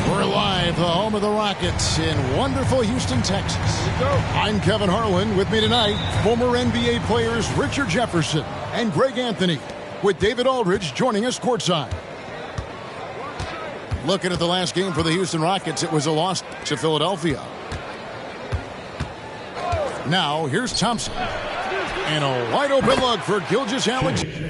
We're live, the home of the Rockets in wonderful Houston, Texas. I'm Kevin Harlan. With me tonight, former NBA players Richard Jefferson and Greg Anthony, with David Aldridge joining us courtside. Looking at the last game for the Houston Rockets, it was a loss to Philadelphia. Now, here's Thompson. And a wide open look for Gilgeous-Alexander.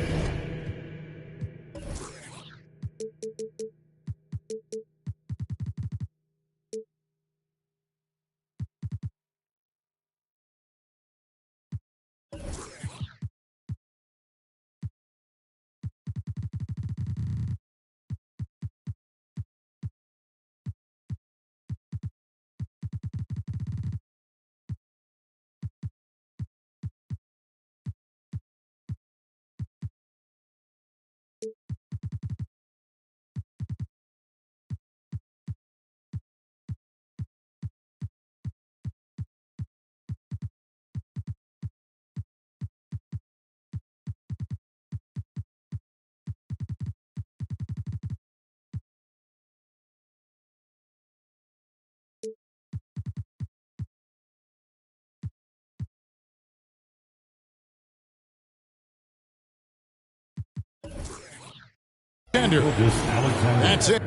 That's it.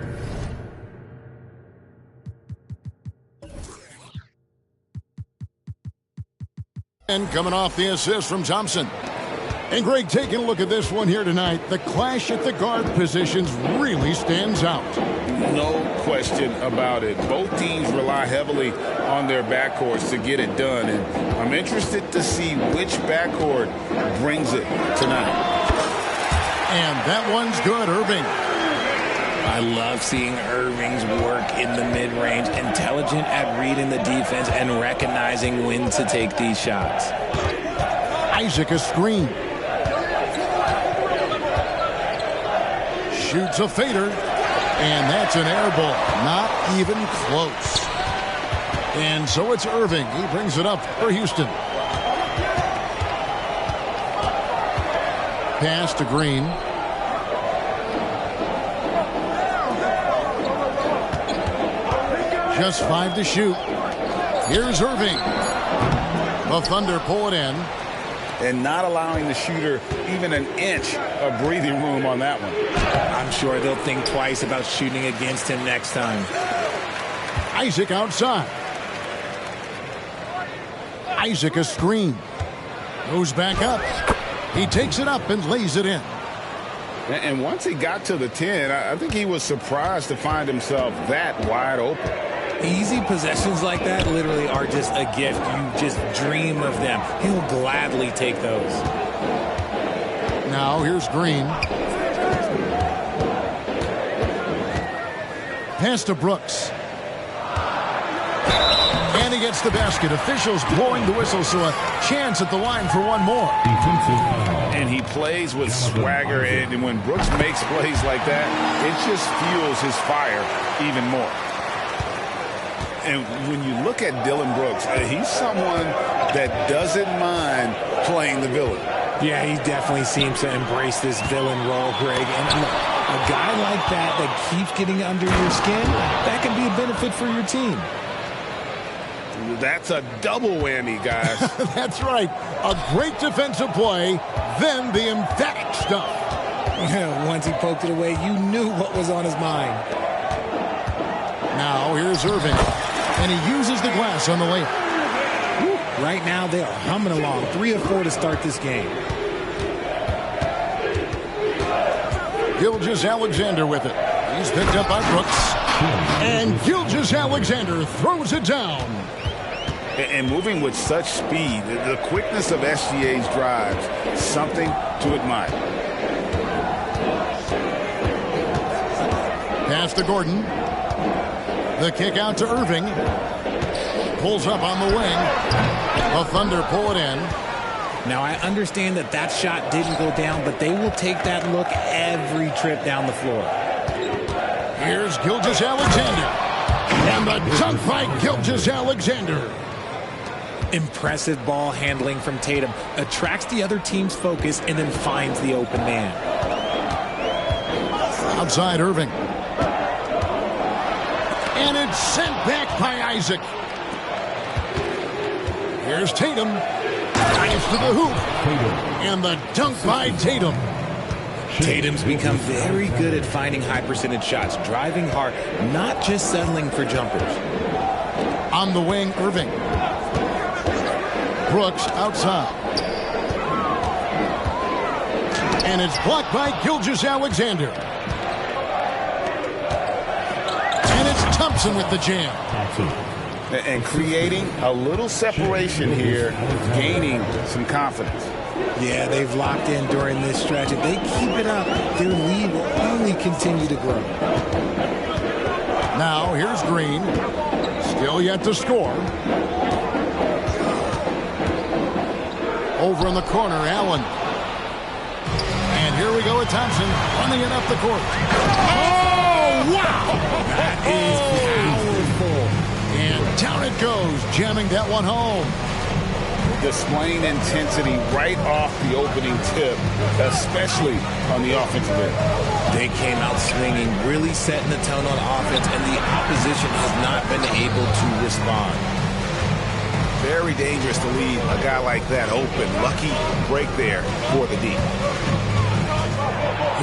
And coming off the assist from Thompson. And Greg, taking a look at this one here tonight, the clash at the guard positions really stands out. No question about it. Both teams rely heavily on their backcourts to get it done. And I'm interested to see which backcourt brings it tonight. And that one's good, Irving. I love seeing Irving's work in the mid-range, intelligent at reading the defense and recognizing when to take these shots. Isaac a screen. Shoots a fader, and that's an air ball. Not even close. And so it's Irving. He brings it up for Houston. Pass to Green. Just 5 to shoot. Here's Irving. The Thunder pull it in. And not allowing the shooter even an inch of breathing room on that one. I'm sure they'll think twice about shooting against him next time. Isaac outside. Isaac a screen. Goes back up. He takes it up and lays it in. And once he got to the 10, I think he was surprised to find himself that wide open. Easy possessions like that literally are just a gift. You just dream of them. He'll gladly take those. Now here's Green. Pass to Brooks. And he gets the basket. Officials blowing the whistle, so a chance at the line for one more. And he plays with swagger, and when Brooks makes plays like that, it just fuels his fire even more. And when you look at Dillon Brooks, he's someone that doesn't mind playing the villain. Yeah, he definitely seems to embrace this villain role, Greg. And a guy like that keeps getting under your skin, that can be a benefit for your team. That's a double whammy, guys. That's right. A great defensive play, then the emphatic stuff. Once he poked it away, you knew what was on his mind. Now here's Irving, and he uses the glass on the layup. Right now they are humming along, 3 of 4 to start this game. Gilgeous-Alexander with it. He's picked up by Brooks, and Gilgeous-Alexander throws it down. And moving with such speed, the quickness of SGA's drives, something to admire. Pass to Gordon. The kick out to Irving. Pulls up on the wing. The Thunder pull it in. Now, I understand that shot didn't go down, but they will take that look every trip down the floor. Here's Gilgeous-Alexander. And the dunk by Gilgeous-Alexander. Impressive ball handling from Tatum. Attracts the other team's focus and then finds the open man. Outside Irving. And it's sent back by Isaac. Here's Tatum. Drives to the hoop. And the dunk by Tatum. Tatum's become very good at finding high percentage shots, driving hard, not just settling for jumpers. On the wing, Irving. Brooks outside. And it's blocked by Gilgeous-Alexander. And it's Thompson with the jam. And creating a little separation here, gaining some confidence. Yeah, they've locked in during this stretch. If they keep it up, their lead will only continue to grow. Now, here's Green. Still yet to score. Over in the corner, Allen. And here we go with Thompson running it up the court. Oh, wow! That is powerful. And down it goes, jamming that one home. Displaying intensity right off the opening tip, especially on the offensive end. They came out swinging, really setting the tone on offense, and the opposition has not been able to respond. Very dangerous to leave a guy like that open. Lucky break there for the D.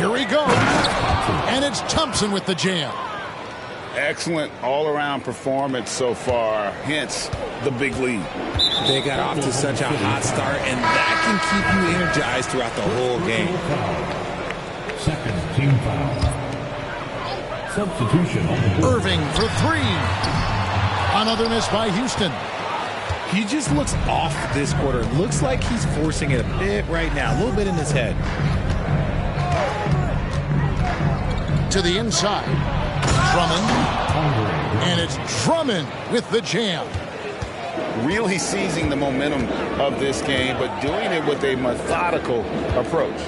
Here he goes. And it's Thompson with the jam. Excellent all-around performance so far, hence the big lead. They got off to such a hot start, and that can keep you energized throughout the whole game. Second team foul. Substitution. Irving for 3. Another miss by Houston. He just looks off this quarter. Looks like he's forcing it a bit right now, a little bit in his head. To the inside. Drummond. And it's Drummond with the jam. Really seizing the momentum of this game, but doing it with a methodical approach.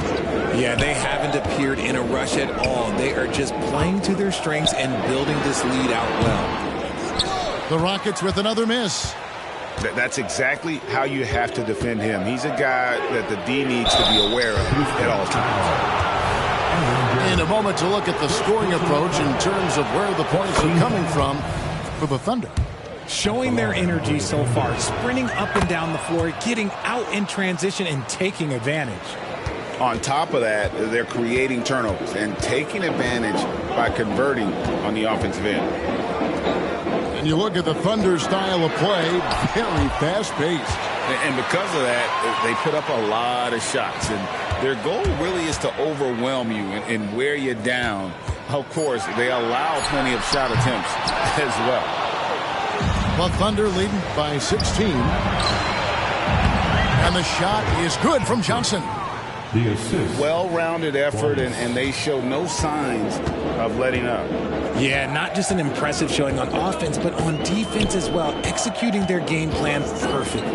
Yeah, they haven't appeared in a rush at all. They are just playing to their strengths and building this lead out well. The Rockets with another miss. That's exactly how you have to defend him. He's a guy that the D needs to be aware of at all times. In a moment to look at the scoring approach in terms of where the points are coming from for the Thunder. Showing their energy so far, sprinting up and down the floor, getting out in transition and taking advantage. On top of that, they're creating turnovers and taking advantage by converting on the offensive end. And you look at the Thunder style of play, very fast-paced. And because of that, they put up a lot of shots. And their goal really is to overwhelm you and wear you down. Of course, they allow plenty of shot attempts as well. The Thunder leading by 16. And the shot is good from Johnson. The assist. Well-rounded effort, and they show no signs of letting up. Yeah, not just an impressive showing on offense, but on defense as well, executing their game plan perfectly.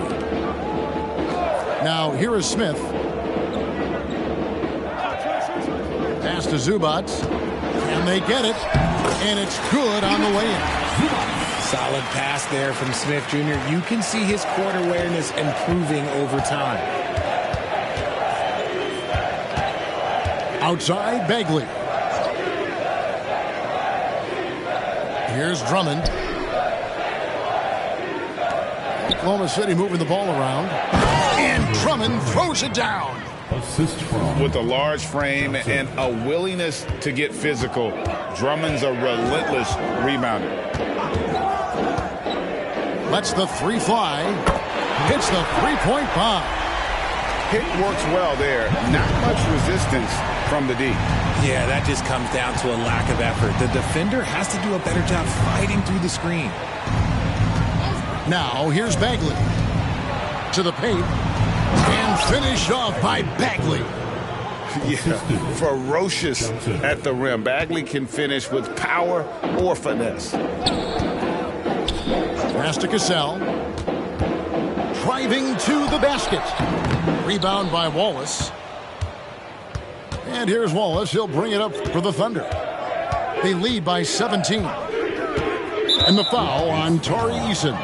Now, here is Smith. Pass to Zubac. And they get it. And it's good on the way in. Solid pass there from Smith Jr. You can see his court awareness improving over time. Outside, Bagley. Here's Drummond. Oklahoma City moving the ball around. And Drummond throws it down. Assist from. With a large frame and a willingness to get physical, Drummond's a relentless rebounder. Lets the three fly. Hits the three-point bomb. Hit works well there. Not much resistance from the D. Yeah, that just comes down to a lack of effort. The defender has to do a better job fighting through the screen. Now, here's Bagley. To the paint. And finished off by Bagley. Yeah, ferocious at the rim. Bagley can finish with power or finesse. Pass to Cassell. Driving to the basket. Rebound by Wallace. And here's Wallace. He'll bring it up for the Thunder. They lead by 17. And the foul on Tari Eason.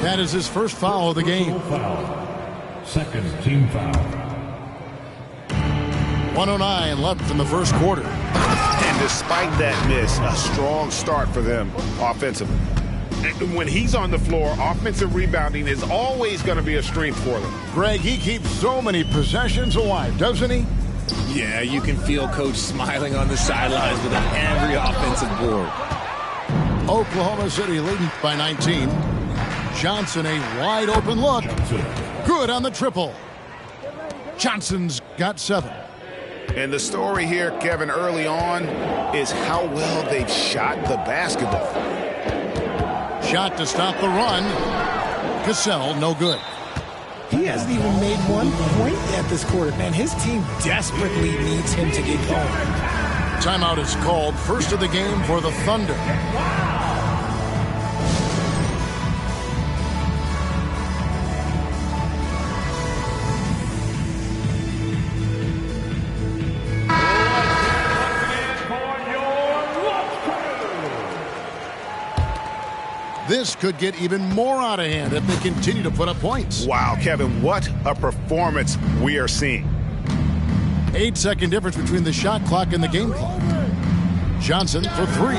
That is his first foul of the game. Second team foul. 1:09 left in the first quarter. And despite that miss, a strong start for them offensively. And when he's on the floor, offensive rebounding is always going to be a strength for them. Greg, he keeps so many possessions alive, doesn't he? Yeah, you can feel Coach smiling on the sidelines with every offensive board. Oklahoma City leading by 19. Johnson, a wide open look. Good on the triple. Johnson's got 7. And the story here, Kevin, early on is how well they've shot the basketball. Shot to stop the run. Cassell, no good. He hasn't even made 1 point yet this quarter. Man, his team desperately needs him to get going. Timeout is called. First of the game for the Thunder. This could get even more out of hand if they continue to put up points. Wow, Kevin, what a performance we are seeing. 8-second difference between the shot clock and the game clock. Johnson for 3.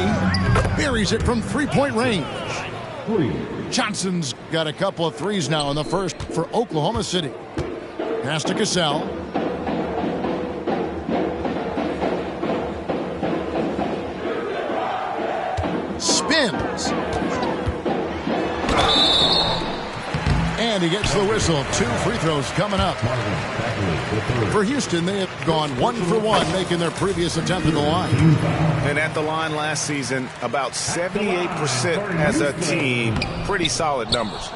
Buries it from three-point range. Johnson's got a couple of threes now in the first for Oklahoma City. Pass to Cassell. Spins. And he gets the whistle. 2 free throws coming up. For Houston, they have gone 1 for 1, making their previous attempt at the line. And at the line last season, about 78% as a team. Pretty solid numbers.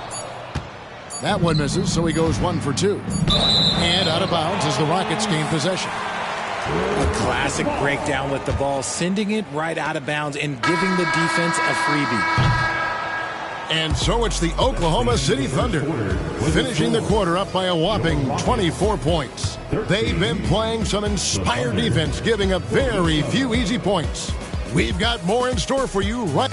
That one misses, so he goes 1 for 2. And out of bounds as the Rockets gain possession. A classic breakdown with the ball, sending it right out of bounds and giving the defense a freebie. And so it's the Oklahoma City Thunder, finishing the quarter up by a whopping 24 points. They've been playing some inspired defense, giving up very few easy points. We've got more in store for you right.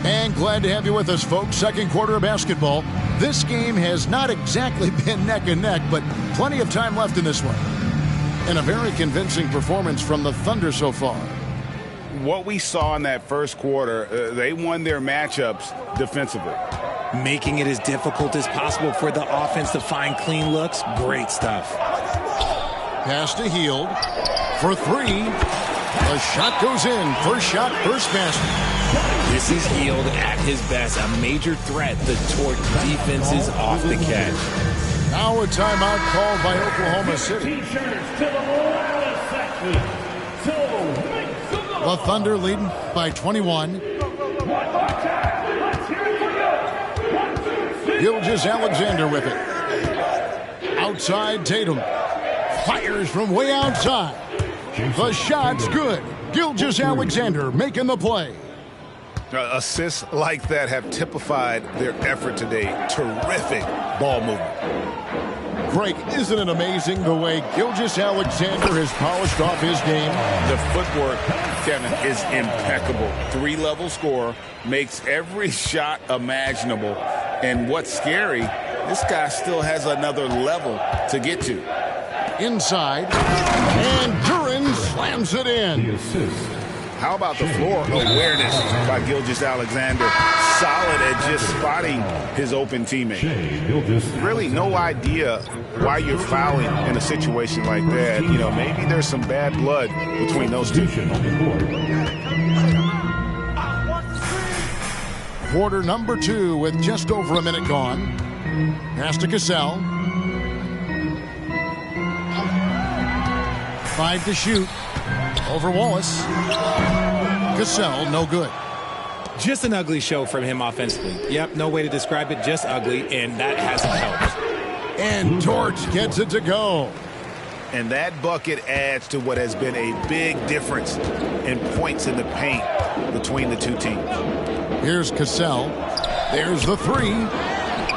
And glad to have you with us, folks. Second quarter of basketball. This game has not exactly been neck and neck, but plenty of time left in this one. And a very convincing performance from the Thunder so far. What we saw in that first quarter, they won their matchups defensively. Making it as difficult as possible for the offense to find clean looks. Great stuff. Pass to Hield for 3. The shot goes in. First shot, first basket. This is Hield at his best. A major threat to torch defenses off the catch. Now a timeout called by Oklahoma City. The Thunder leading by 21. Gilgeous-Alexander with it. Outside Tatum. Fires from way outside. The shot's good. Gilgeous-Alexander making the play. Assists like that have typified their effort today. Terrific ball movement. Greg, isn't it amazing the way Gilgeous-Alexander has polished off his game? The footwork, Kevin, is impeccable. 3-level scorer, makes every shot imaginable. And what's scary, this guy still has another level to get to. Inside, and Duran slams it in. The assist. How about the floor awareness by Gilgeous-Alexander? Solid at just spotting his open teammate. Really no idea why you're fouling in a situation like that. You know, maybe there's some bad blood between those two. Quarter number 2 with just over a minute gone. Pass to Cassell. 5 to shoot. Over Wallace. Cassell, no good. Just an ugly show from him offensively. Yep, no way to describe it, just ugly, and that hasn't helped. And Torch gets it to go. And that bucket adds to what has been a big difference in points in the paint between the two teams. Here's Cassell. There's the 3.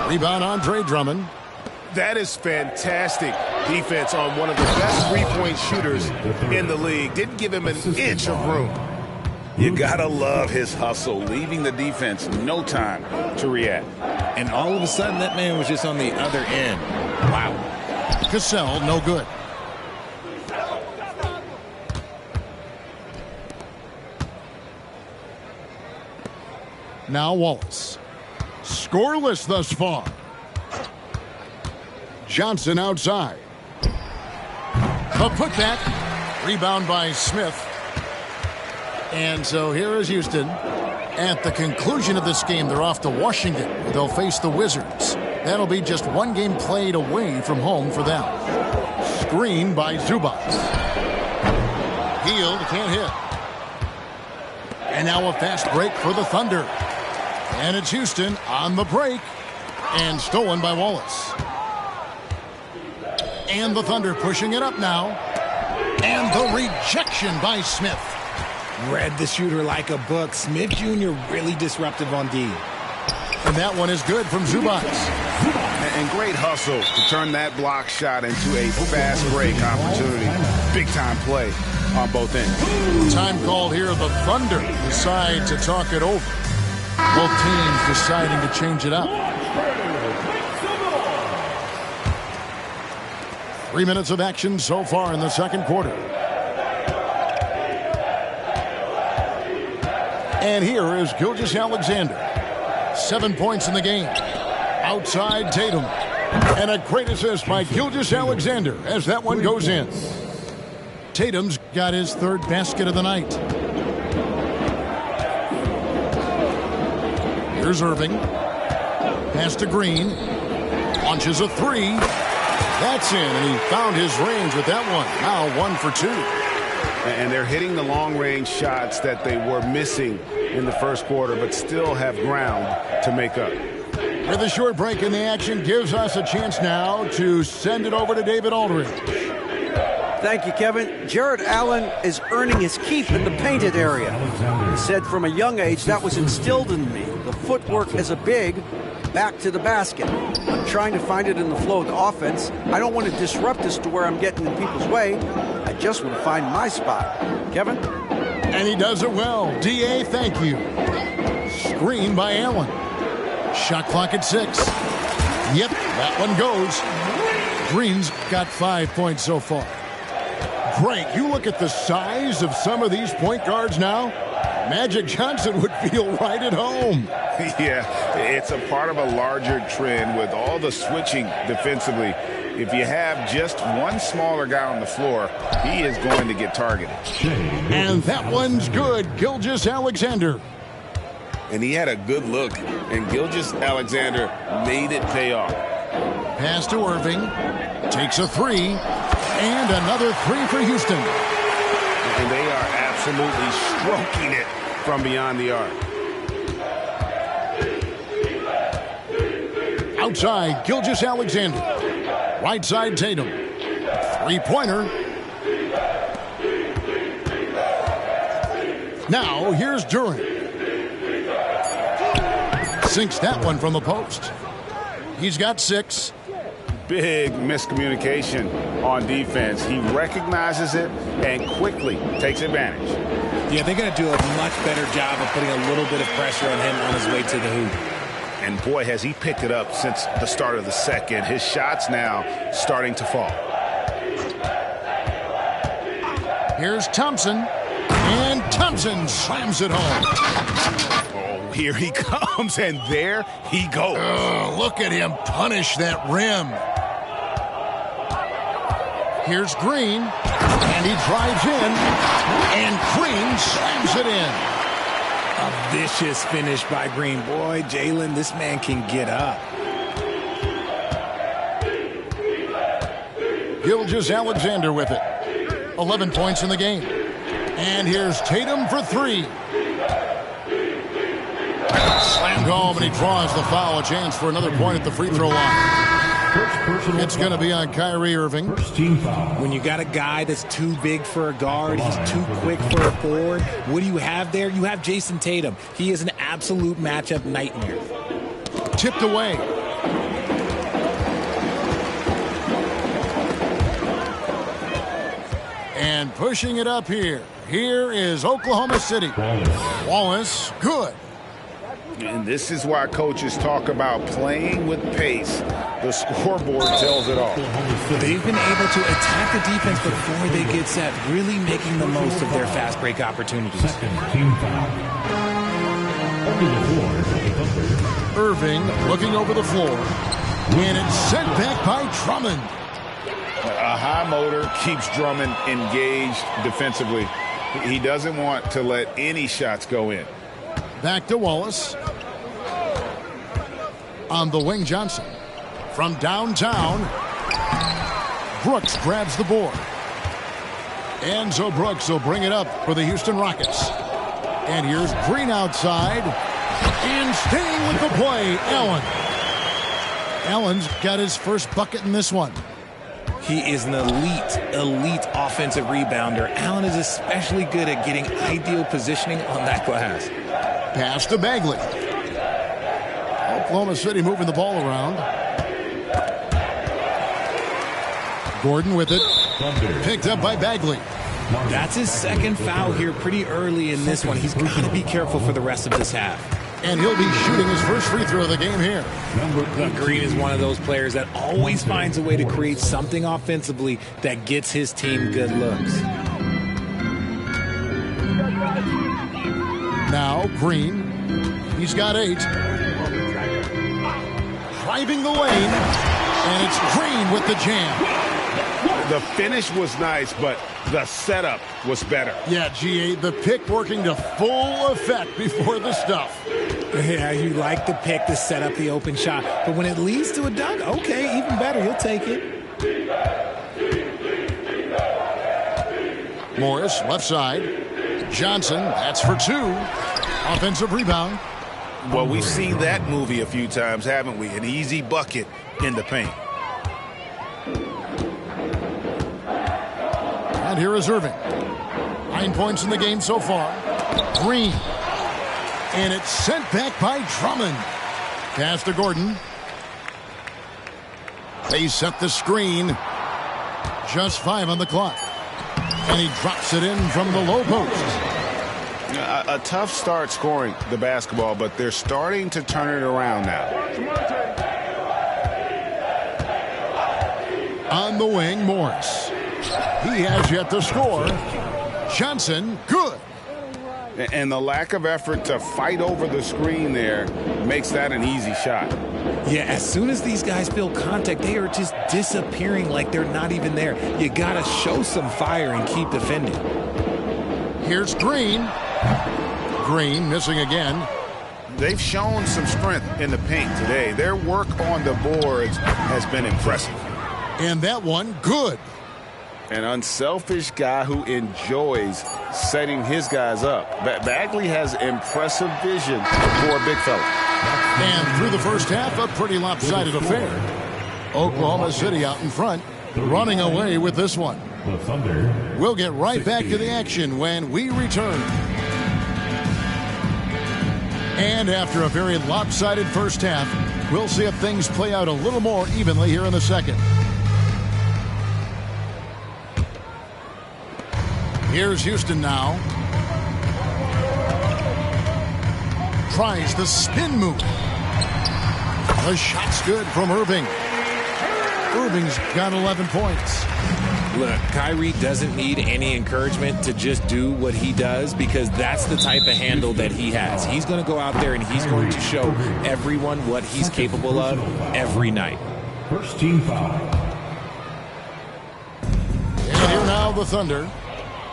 Rebound Andre Drummond. That is fantastic defense on one of the best three-point shooters in the league. Didn't give him an inch of room. You gotta love his hustle, leaving the defense no time to react. And all of a sudden, that man was just on the other end. Wow. Cassell, no good. Now Wallace. Scoreless thus far. Johnson outside. A putback. Rebound by Smith. And so here is Houston. At the conclusion of this game, they're off to Washington, where they'll face the Wizards. That'll be just one game played away from home for them. Screen by Zubac. Healed, can't hit. And now a fast break for the Thunder. And it's Houston on the break. And stolen by Wallace. And the Thunder pushing it up now. And the rejection by Smith. Read the shooter like a book. Smith Jr. really disruptive on D. And that one is good from Zubac. And great hustle to turn that block shot into a fast break opportunity. Big time play on both ends. Time called here. The Thunder decide to talk it over. Both teams deciding to change it up. 3 minutes of action so far in the second quarter. And here is Gilgeous-Alexander. 7 points in the game. Outside Tatum. And a great assist by Gilgeous-Alexander as that one goes in. Tatum's got his 3rd basket of the night. Here's Irving. Pass to Green. Launches a 3. That's in, and he found his range with that one. Now 1 for 2. And they're hitting the long-range shots that they were missing in the first quarter, but still have ground to make up. With a short break in the action, gives us a chance now to send it over to David Aldridge. Thank you, Kevin. Jared Allen is earning his keep in the painted area. He said from a young age that was instilled in me. The footwork as a big, back to the basket. I'm trying to find it in the flow of the offense. I don't want to disrupt this to where I'm getting in people's way. I just want to find my spot. Kevin? And he does it well. D.A., thank you. Screen by Allen. Shot clock at 6. Yep, that one goes. Green's got 5 points so far. Greg, you look at the size of some of these point guards now. Magic Johnson would feel right at home. Yeah, it's a part of a larger trend with all the switching defensively. If you have just one smaller guy on the floor, he is going to get targeted. And that one's good. Gilgeous-Alexander. And he had a good look, and Gilgeous-Alexander made it pay off. Pass to Irving. Takes a 3. And another 3 for Houston. And they are absolutely stroking it from beyond the arc. Outside, Gilgeous-Alexander. Right side, Tatum. Three-pointer. Now, here's Durant. Sinks that one from the post. He's got 6. Big miscommunication on defense. He recognizes it and quickly takes advantage. Yeah, they're going to do a much better job of putting a little bit of pressure on him on his way to the hoop. And boy, has he picked it up since the start of the second. His shots now starting to fall. Here's Thompson. And Thompson slams it home. Oh, here he comes, and there he goes. Look at him punish that rim. Here's Green, and he drives in, and Green slams it in. A vicious finish by Green. Boy, Jalen, this man can get up. Gilgeous-Alexander with it. 11 points in the game. And here's Tatum for 3. Slammed home, and he draws the foul. A chance for another point at the free throw line. It's going to be on Kyrie Irving. When you got a guy that's too big for a guard, he's too quick for a forward, what do you have there? You have Jason Tatum. He is an absolute matchup nightmare. Tipped away. And pushing it up here. Here is Oklahoma City. Wallace, good. And this is why coaches talk about playing with pace. The scoreboard tells it all. They've been able to attack the defense before they get set, really making the most of their fast break opportunities. Irving looking over the floor. And it's sent back by Drummond. A high motor keeps Drummond engaged defensively. He doesn't want to let any shots go in. Back to Wallace. On the wing, Johnson. From downtown, Brooks grabs the board. Enzo Brooks will bring it up for the Houston Rockets. And here's Green outside. And staying with the play, Allen. Allen's got his first bucket in this one. He is an elite offensive rebounder. Allen is especially good at getting ideal positioning on that glass. Pass to Bagley. Oklahoma City moving the ball around. Gordon with it. Picked up by Bagley. That's his second foul here pretty early in this one. He's got to be careful for the rest of this half. And he'll be shooting his first free throw of the game here. Green is one of those players that always finds a way to create something offensively that gets his team good looks. Now Green. He's got 8. Driving the lane. And it's Green with the jam. The finish was nice, but the setup was better. Yeah, GA, the pick working to full effect before the stuff. Yeah, you like the pick to set up the open shot. But when it leads to a dunk, okay, even better. You'll take it. Morris, left side. Johnson, that's for 2. Offensive rebound. Well, we've seen that movie a few times, haven't we? An easy bucket in the paint. And here is Irving. 9 points in the game so far. Green. And it's sent back by Drummond. Pass to Gordon. They set the screen. Just 5 on the clock. And he drops it in from the low post. A tough start scoring the basketball, but they're starting to turn it around now. On the wing, Morris. He has yet to score. Johnson, good. And the lack of effort to fight over the screen there makes that an easy shot. Yeah, as soon as these guys feel contact, they are just disappearing like they're not even there. You got to show some fire and keep defending. Here's Green. Green missing again. They've shown some strength in the paint today. Their work on the boards has been impressive. And that one, good. An unselfish guy who enjoys setting his guys up. Bagley has impressive vision for a big fella. And through the first half, a pretty lopsided affair. Oklahoma City out in front, running away with this one. The Thunder. We'll get right back to the action when we return. And after a very lopsided first half, we'll see if things play out a little more evenly here in the second. Here's Houston now. Tries the spin move. The shot's good from Irving. Irving's got 11 points. Look, Kyrie doesn't need any encouragement to just do what he does because that's the type of handle that he has. He's going to go out there and he's going to show everyone what he's capable of every night. First team foul. And here now the Thunder.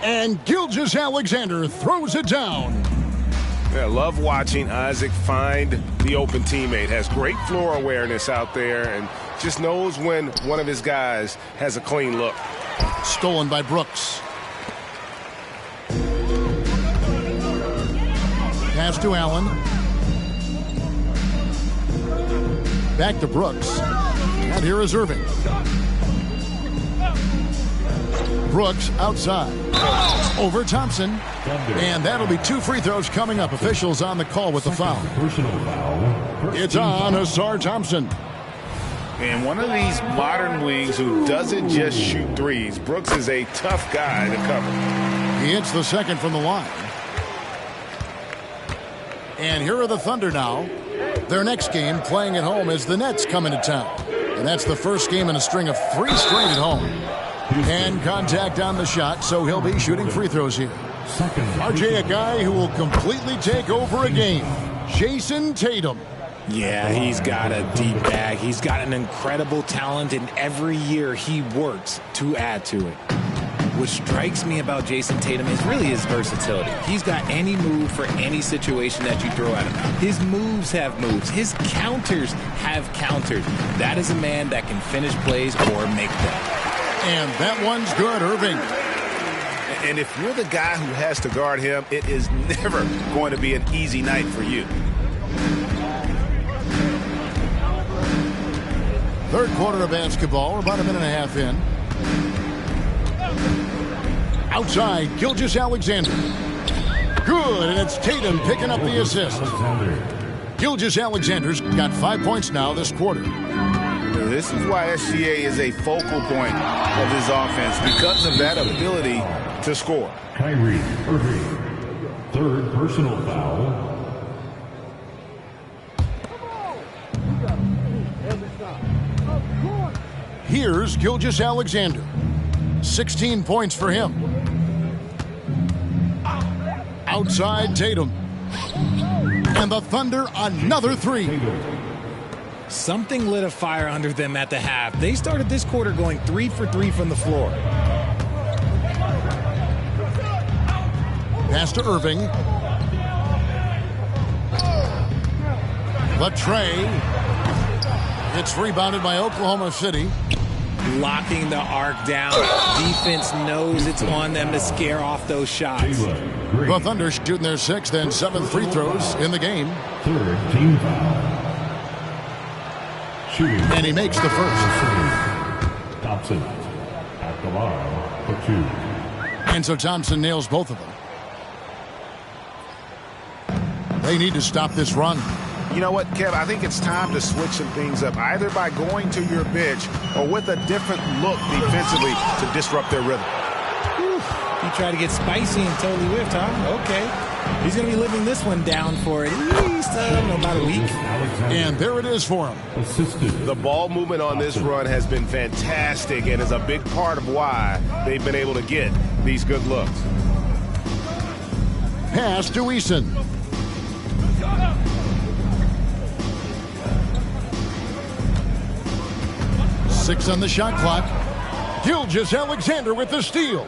And Gilgeous-Alexander throws it down. Yeah, love watching Isaac find the open teammate. Has great floor awareness out there and just knows when one of his guys has a clean look. Stolen by Brooks. Pass to Allen. Back to Brooks. And here is Irving. Brooks outside. Over Thompson. And that'll be 2 free throws coming up. Officials on the call with the foul. Personal foul. It's on Asar Thompson. And one of these modern wings who doesn't just shoot threes. Brooks is a tough guy to cover. He hits the second from the line. And here are the Thunder now. Their next game playing at home as the Nets come into town. And that's the first game in a string of 3 straight at home. And contact on the shot, so he'll be shooting free throws here. RJ, a guy who will completely take over a game. Jason Tatum. Yeah, he's got a deep bag. He's got an incredible talent, and every year he works to add to it. What strikes me about Jason Tatum is really his versatility. He's got any move for any situation that you throw at him. His moves have moves. His counters have counters. That is a man that can finish plays or make them. And that one's good, Irving. And if you're the guy who has to guard him, it is never going to be an easy night for you. Third quarter of basketball. We're about a minute and a half in. Outside, Gilgeous-Alexander. Good, and it's Tatum picking up the assist. Gilgeous-Alexander's got 5 points now this quarter. This is why SGA is a focal point of his offense, because of that ability to score. Kyrie Irving. Third personal foul. Here's Gilgeous-Alexander. 16 points for him. Outside Tatum. And the Thunder another 3. Something lit a fire under them at the half. They started this quarter going 3 for 3 from the floor. Pass to Irving. Latrey. It's rebounded by Oklahoma City. Locking the arc down. Defense knows it's on them to scare off those shots. The Thunder shooting their 6th and 7th free throws in the game. Third team foul. Shooting. And he makes the first. Thompson at the line for 2. And so Thompson nails both of them. They need to stop this run. You know what, Kev? I think it's time to switch some things up, either by going to your bench or with a different look defensively to disrupt their rhythm. He tried to get spicy and totally whiffed, huh? Okay. He's going to be living this one down for at least about a week. And there it is for him. The ball movement on this run has been fantastic and is a big part of why they've been able to get these good looks. Pass to Eason. Six on the shot clock. Gilgeous-Alexander with the steal.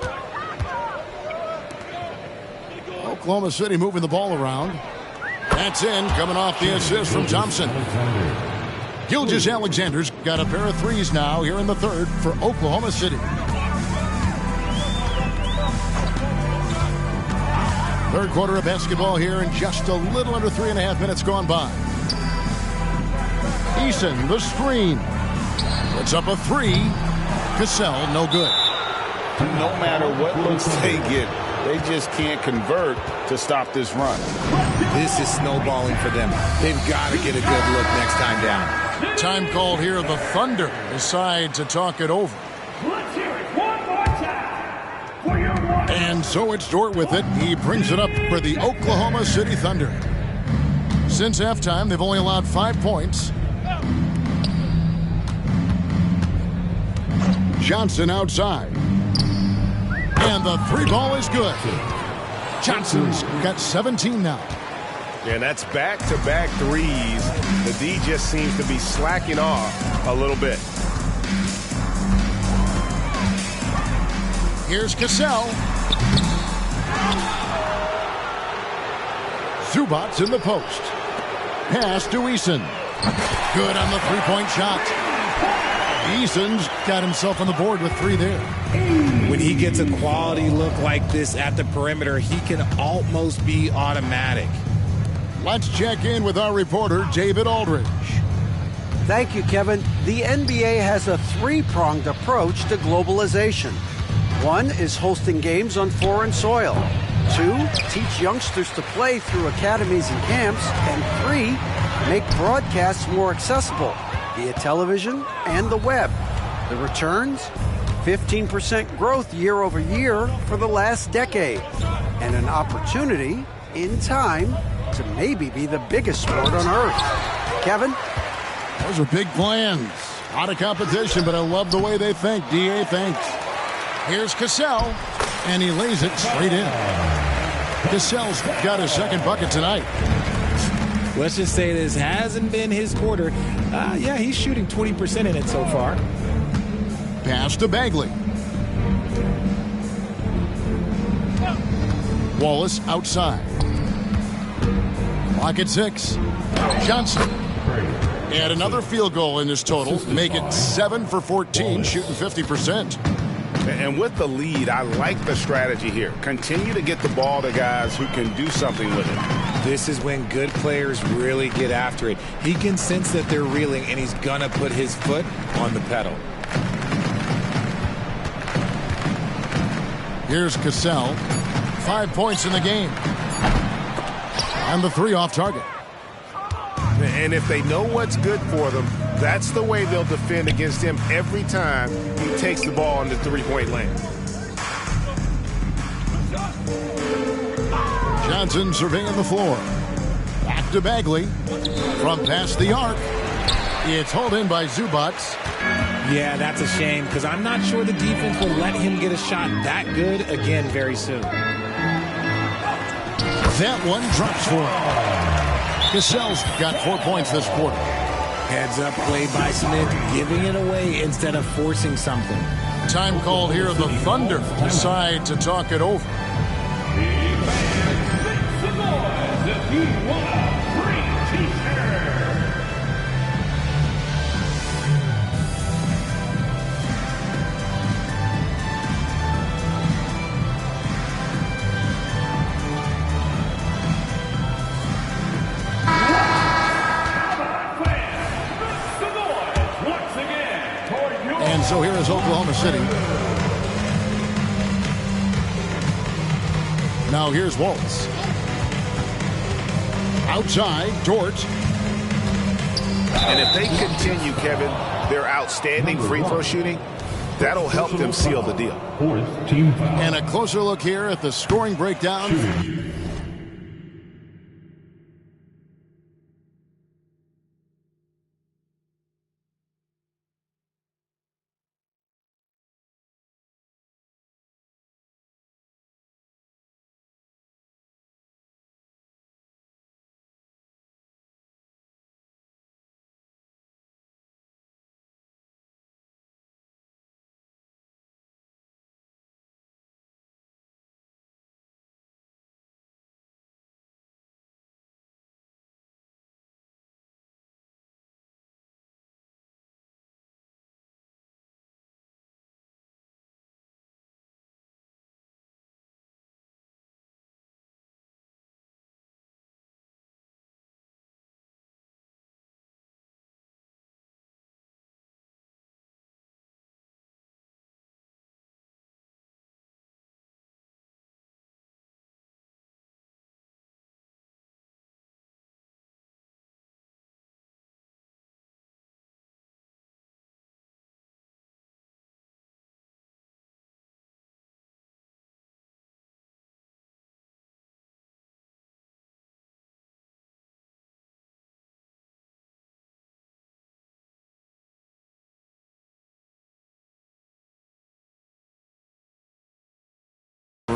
Oklahoma City moving the ball around. That's in, coming off the assist from Thompson. Gilgeous-Alexander's got a pair of 3s now here in the third for Oklahoma City. Third quarter of basketball here, and just a little under 3.5 minutes gone by. Eason, the screen. Puts up a three. Cassell, no good. No matter what looks they get, they just can't convert to stop this run. This is snowballing for them. They've got to get a good look next time down. Time called here. The Thunder decide to talk it over. Let's hear it one more time for your one. And so it's Dort with it. He brings it up for the Oklahoma City Thunder. Since halftime, they've only allowed 5 points. Johnson outside. And the three ball is good. Johnson's got 17 now. And that's back-to-back threes. The D just seems to be slacking off a little bit. Here's Cassell. Zubac's in the post. Pass to Eason. Good on the three-point shot. Eason's got himself on the board with 3 there. When he gets a quality look like this at the perimeter, he can almost be automatic. Let's check in with our reporter, David Aldridge. Thank you, Kevin. The NBA has a three-pronged approach to globalization. 1 is hosting games on foreign soil. 2, teach youngsters to play through academies and camps. And 3, make broadcasts more accessible via television and the web. The returns? 15% growth year over year for the last decade. And an opportunity, in time, to maybe be the biggest sport on earth. Kevin? Those are big plans. A lot of competition, but I love the way they think. DA thinks. Here's Cassell, and he lays it straight in. Cassell's got his second bucket tonight. Let's just say this hasn't been his quarter. Yeah, he's shooting 20% in it so far. Pass to Bagley. Wallace outside. Clock at 6. Johnson. And another field goal in this total. Make it 7 for 14, shooting 50%. And with the lead, I like the strategy here. Continue to get the ball to guys who can do something with it. This is when good players really get after it. He can sense that they're reeling, and he's going to put his foot on the pedal. Here's Cassell. 5 points in the game. And the 3 off target. And if they know what's good for them, that's the way they'll defend against him every time he takes the ball in the three-point lane. Johnson surveying the floor. Back to Bagley. From past the arc. It's hauled in by Zubac. Yeah, that's a shame because I'm not sure the defense will let him get a shot that good again very soon. That one drops for him. Cassell's got 4 points this quarter. Heads up play by Smith, giving it away instead of forcing something. Time called here. The Thunder decide to talk it over. And so here is Oklahoma City. Now here's Waltz. Outside, Dort. And if they continue, Kevin, their outstanding free throw shooting, that'll help them seal the deal. 4th team foul. And a closer look here at the scoring breakdown. Shooting.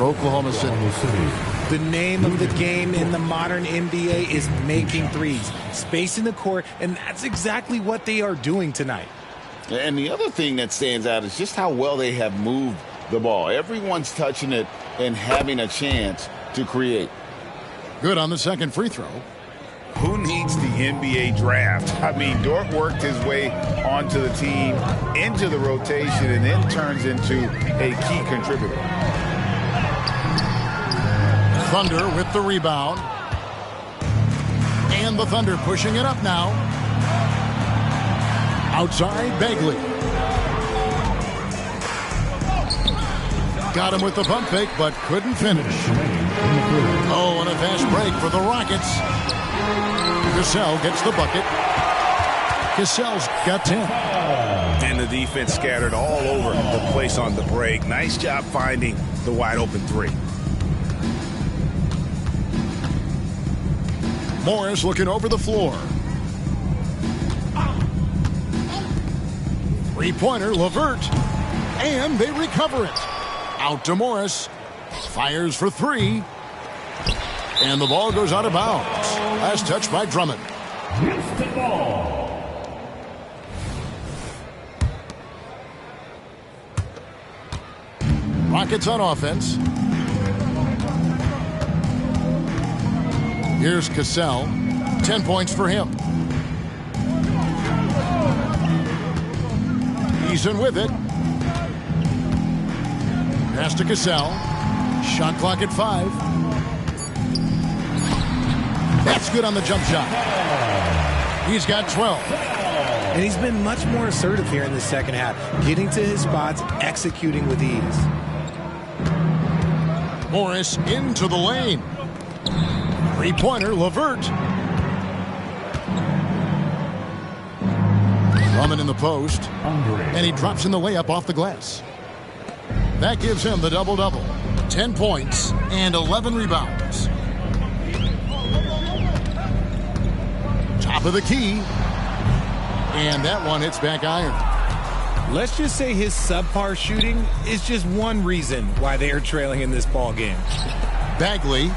for Oklahoma City. The name of the game in the modern NBA is making threes, spacing the court, and that's exactly what they are doing tonight. And the other thing that stands out is just how well they have moved the ball. Everyone's touching it and having a chance to create. Good on the second free throw. Who needs the NBA draft? I mean, Dort worked his way onto the team, into the rotation, and then turns into a key contributor. Thunder with the rebound. And the Thunder pushing it up now. Outside, Bagley. Got him with the pump fake, but couldn't finish. Oh, and a fast break for the Rockets. Cassell gets the bucket. Cassell's got 10. And the defense scattered all over the place on the break. Nice job finding the wide open three. Morris looking over the floor. Three-pointer, LeVert. And they recover it. Out to Morris. Fires for three. And the ball goes out of bounds. Last touch by Drummond. Houston ball. Rockets on offense. Here's Cassell. 10 points for him. Eason with it. Pass to Cassell. Shot clock at 5. That's good on the jump shot. He's got 12. And he's been much more assertive here in the second half, getting to his spots, executing with ease. Morris into the lane. Three-pointer, LeVert. Drummond in the post. And he drops in the layup off the glass. That gives him the double-double. 10 points and 11 rebounds. Top of the key. And that one hits back iron. Let's just say his subpar shooting is just one reason why they are trailing in this ball game. Bagley.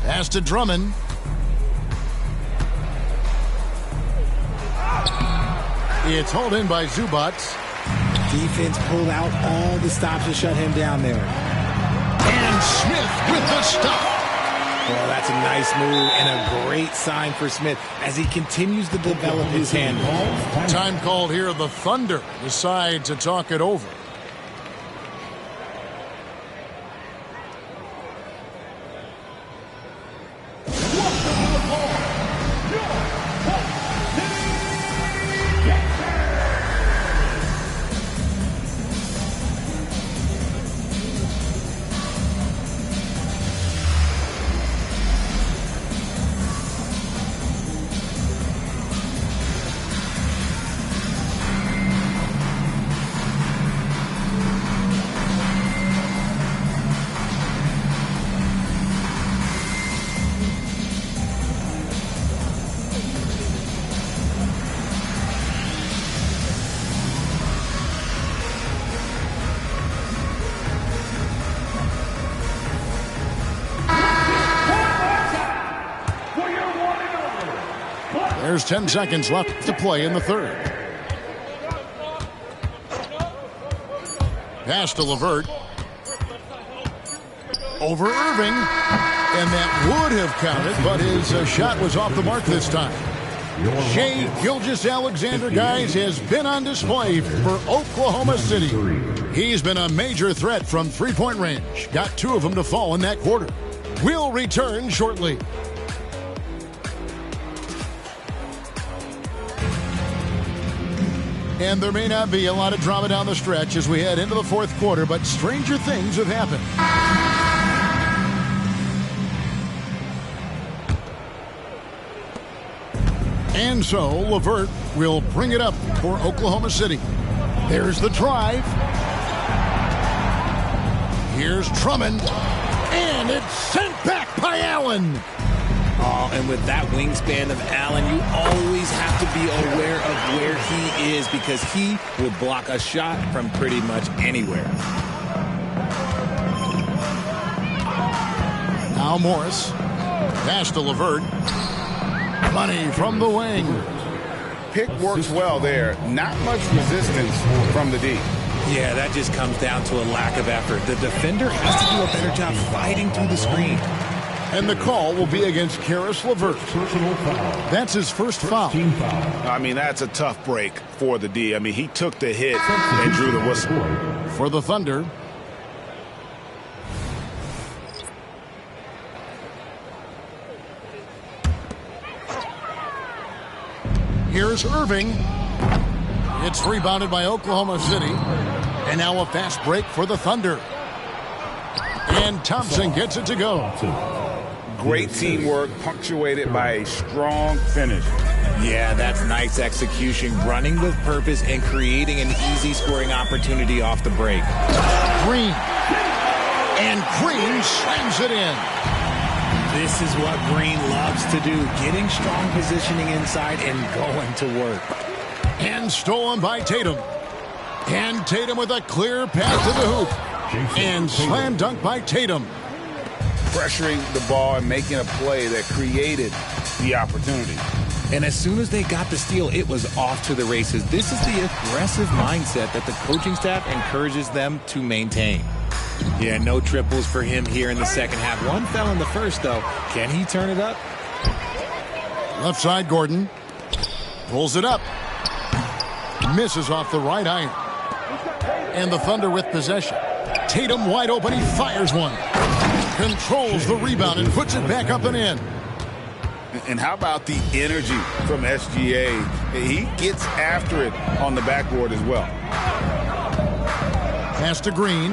Pass to Drummond. It's hauled in by Zubac. Defense pulled out all the stops to shut him down there. And Smith with the stop. Well, that's a nice move and a great sign for Smith as he continues to develop his handle. Time called here. The Thunder decide to talk it over. There's 10 seconds left to play in the third. Pass to LeVert. Over Irving. And that would have counted, but his shot was off the mark this time. Shai Gilgeous-Alexander, guys, has been on display for Oklahoma City. He's been a major threat from three-point range. Got 2 of them to fall in that quarter. We'll return shortly. And there may not be a lot of drama down the stretch as we head into the fourth quarter, but stranger things have happened. And so LeVert will bring it up for Oklahoma City. There's the drive. Here's Drummond. And it's sent back by Allen. Oh, and with that wingspan of Allen, you always have to be aware of where he is because he will block a shot from pretty much anywhere. Now Morris. Pass to LeVert. Money from the wing. Pick works well there. Not much resistance from the D. Yeah, that just comes down to a lack of effort. The defender has to do a better job fighting through the screen. And the call will be against Karis LeVert. That's his first foul. I mean, that's a tough break for the D. I mean, he took the hit and drew the whistle. For the Thunder, here's Irving. It's rebounded by Oklahoma City. And now a fast break for the Thunder. And Thompson gets it to go. Great teamwork, punctuated by a strong finish. Yeah, that's nice execution, running with purpose and creating an easy scoring opportunity off the break. Green. And Green slams it in. This is what Green loves to do, getting strong positioning inside and going to work. And stolen by Tatum. And Tatum with a clear path to the hoop. And slam dunk by Tatum. Pressuring the ball and making a play that created the opportunity. And as soon as they got the steal, it was off to the races. This is the aggressive mindset that the coaching staff encourages them to maintain. Yeah, no triples for him here in the second half. One fell in the first, though. Can he turn it up? Left side, Gordon. Pulls it up. Misses off the right iron. And the Thunder with possession. Tatum wide open. He fires one. Controls the rebound and puts it back up and in. And how about the energy from SGA? He gets after it on the backboard as well. Pass to Green.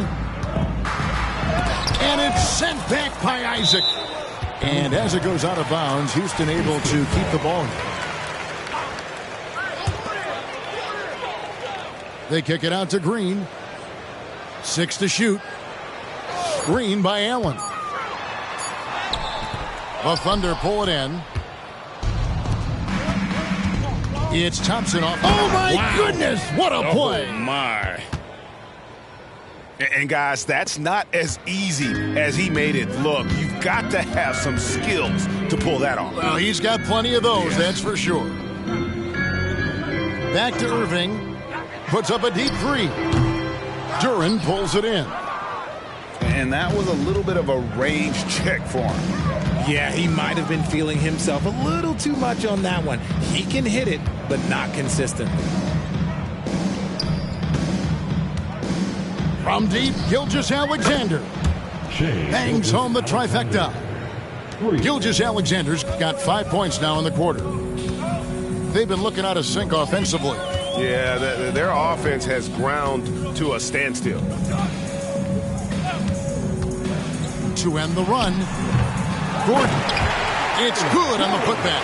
And it's sent back by Isaac. And as it goes out of bounds, Houston able to keep the ball. They kick it out to Green. 6 to shoot. Screen by Allen. The Thunder pull it in. It's Thompson off. Oh, my goodness. What a play. Oh, my. And, guys, that's not as easy as he made it look. You've got to have some skills to pull that off. Well, he's got plenty of those, that's for sure. Back to Irving. Puts up a deep three. Duran pulls it in. And that was a little bit of a range check for him. Yeah, he might have been feeling himself a little too much on that one. He can hit it, but not consistently. From deep, Gilgeous-Alexander bangs home the trifecta. Gilgeous-Alexander's got 5 points now in the quarter. They've been looking out of sync offensively. Yeah, their offense has ground to a standstill. To end the run, Gordon. It's good on the putback.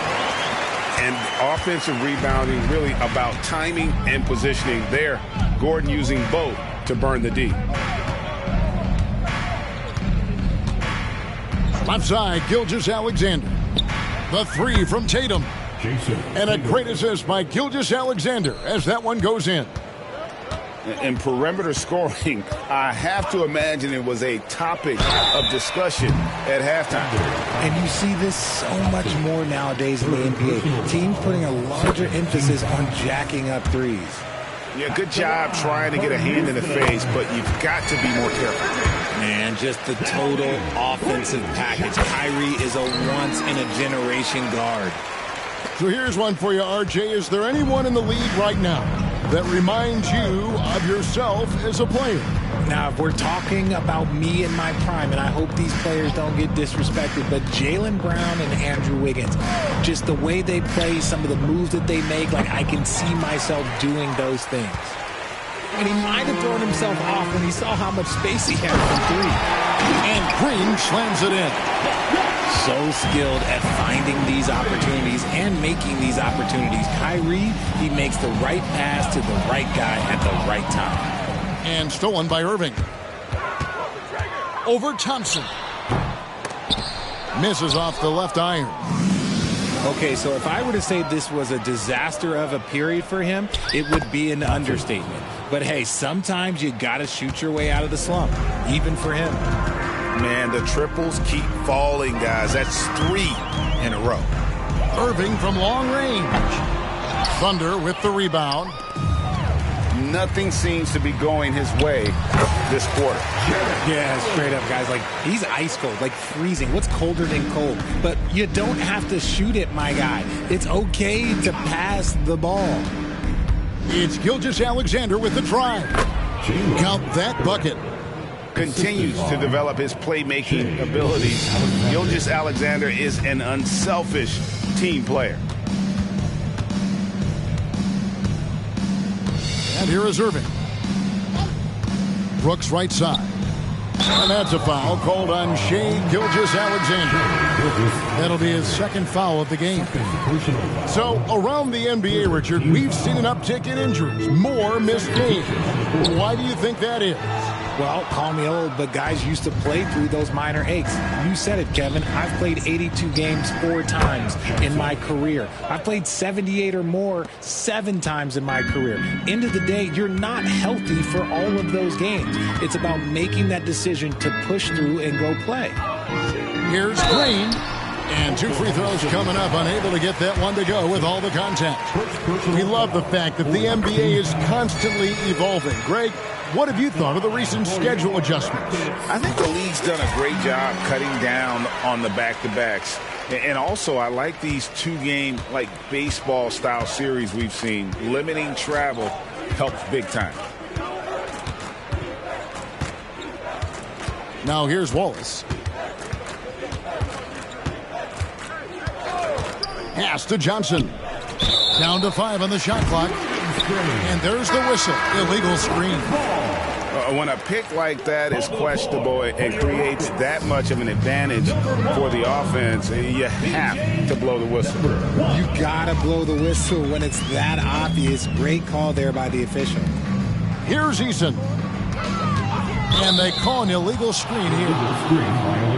And offensive rebounding really about timing and positioning there. Gordon using both to burn the D. Left side, Gilgeous-Alexander. The three from Tatum. And a great assist by Gilgeous-Alexander as that one goes in. And perimeter scoring, I have to imagine it was a topic of discussion at halftime. And you see this so much more nowadays in the NBA. Teams putting a larger emphasis on jacking up threes. Yeah, good job trying to get a hand in the face, but you've got to be more careful. Man, just the total offensive package. Kyrie is a once-in-a-generation guard. So here's one for you, RJ. Is there anyone in the league right now that reminds you of yourself as a player? Now, if we're talking about me in my prime, and I hope these players don't get disrespected, but Jaylen Brown and Andrew Wiggins, just the way they play, some of the moves that they make, like I can see myself doing those things. And he might have thrown himself off when he saw how much space he had from three. And Green slams it in. So skilled at finding these opportunities and making these opportunities. Kyrie, he makes the right pass to the right guy at the right time. And stolen by Irving. Over Thompson. Misses off the left iron. Okay, so if I were to say this was a disaster of a period for him, it would be an understatement. But hey, sometimes you got to shoot your way out of the slump, even for him. Man, the triples keep falling, guys. That's 3 in a row. Irving from long range. Thunder with the rebound. Nothing seems to be going his way this quarter. Yeah, straight up, guys. Like, he's ice cold, like freezing. What's colder than cold? But you don't have to shoot it, my guy. It's okay to pass the ball. It's Gilgeous-Alexander with the drive. Count that bucket. Continues to develop his playmaking abilities. Gilgeous-Alexander is an unselfish team player. And here is Irving. Brooks right side. And that's a foul called on Shai Gilgeous-Alexander. That'll be his second foul of the game. So around the NBA, Richard, we've seen an uptick in injuries. More missed games. Why do you think that is? Well, call me old, but guys used to play through those minor aches. You said it, Kevin. I've played 82 games 4 times in my career. I've played 78 or more 7 times in my career. End of the day, you're not healthy for all of those games. It's about making that decision to push through and go play. Here's Green. And 2 free throws coming up, unable to get that one to go with all the contact. We love the fact that the NBA is constantly evolving. Greg, what have you thought of the recent schedule adjustments? I think the league's done a great job cutting down on the back-to-backs. And also, I like these 2-game, like baseball-style series we've seen. Limiting travel helps big time. Now here's Wallace. Pass to Johnson. Down to 5 on the shot clock. And there's the whistle. Illegal screen. When a pick like that is questionable and creates that much of an advantage for the offense, you have to blow the whistle. You gotta blow the whistle when it's that obvious. Great call there by the official. Here's Eason. And they call an illegal screen here.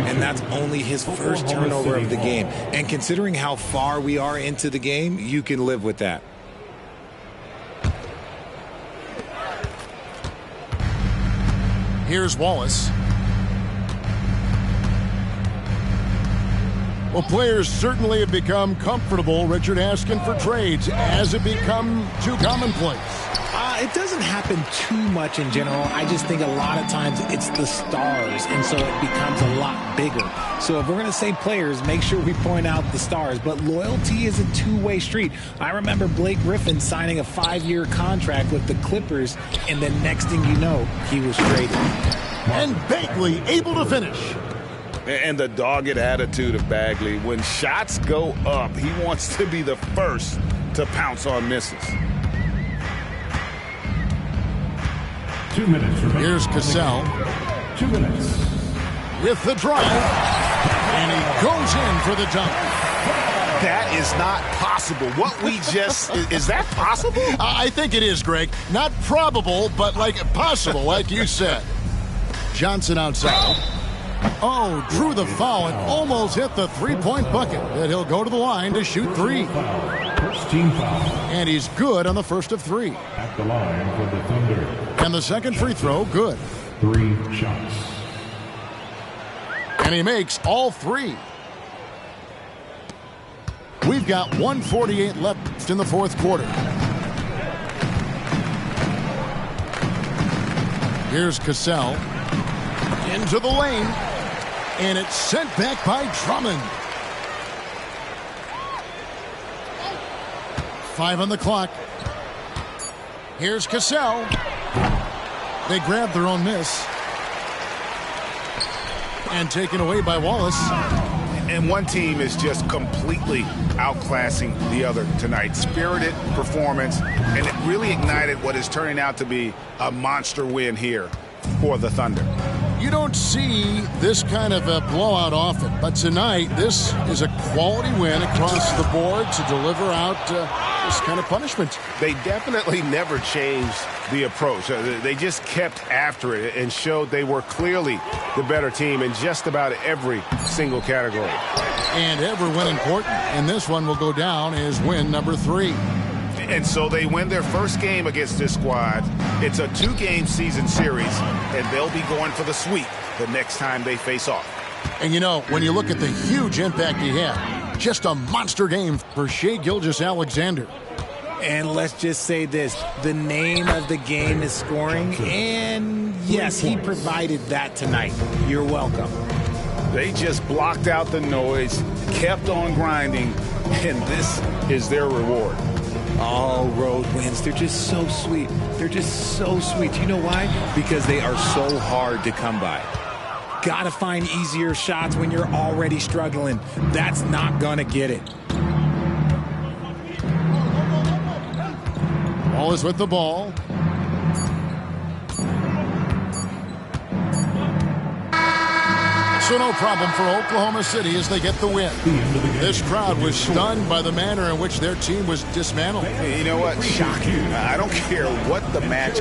And that's only his first turnover of the game. And considering how far we are into the game, you can live with that. Here's Wallace. Well, players certainly have become comfortable, Richard, asking for trades. Has it become too commonplace? It doesn't happen too much in general. I just think a lot of times it's the stars, and so it becomes a lot bigger. So if we're going to say players, make sure we point out the stars. But loyalty is a two-way street. I remember Blake Griffin signing a 5-year contract with the Clippers, and the next thing you know, he was traded. And Bagley able to finish. And the dogged attitude of Bagley. When shots go up, he wants to be the first to pounce on misses. 2 minutes remaining. Here's Cassell. 2 minutes. With the drive. And he goes in for the dunk. That is not possible. What we just... is that possible? I think it is, Greg. Not probable, but like possible, like you said. Johnson outside. Oh, drew the foul and almost hit the three-point bucket. That he'll go to the line to shoot 3. First team foul. And he's good on the first of 3. At the line for the Thunder. And the second free throw, good. 3 shots. And he makes all 3. We've got 1:48 left in the fourth quarter. Here's Cassell. Into the lane. And it's sent back by Drummond. 5 on the clock. Here's Cassell. They grab their own miss. And taken away by Wallace. And one team is just completely outclassing the other tonight. Spirited performance, and it really ignited what is turning out to be a monster win here for the Thunder. You don't see this kind of a blowout often, but tonight this is a quality win across the board to deliver out this kind of punishment. They definitely never changed the approach. They just kept after it and showed they were clearly the better team in just about every single category. And every win important. And this one will go down as win number 3. And so they win their first game against this squad. It's a 2-game season series, and they'll be going for the sweep the next time they face off. And you know, when you look at the huge impact he had, just a monster game for Shai Gilgeous-Alexander. And let's just say this, the name of the game is scoring, and yes, he provided that tonight. You're welcome. They just blocked out the noise, kept on grinding, and this is their reward. All road wins, they're just so sweet. They're just so sweet. You know why? Because they are so hard to come by. Gotta find easier shots when you're already struggling. That's not gonna get it. Ball is with the ball. So no problem for Oklahoma City as they get the win. This crowd was stunned by the manner in which their team was dismantled. You know what? Shocking. I don't care what the match.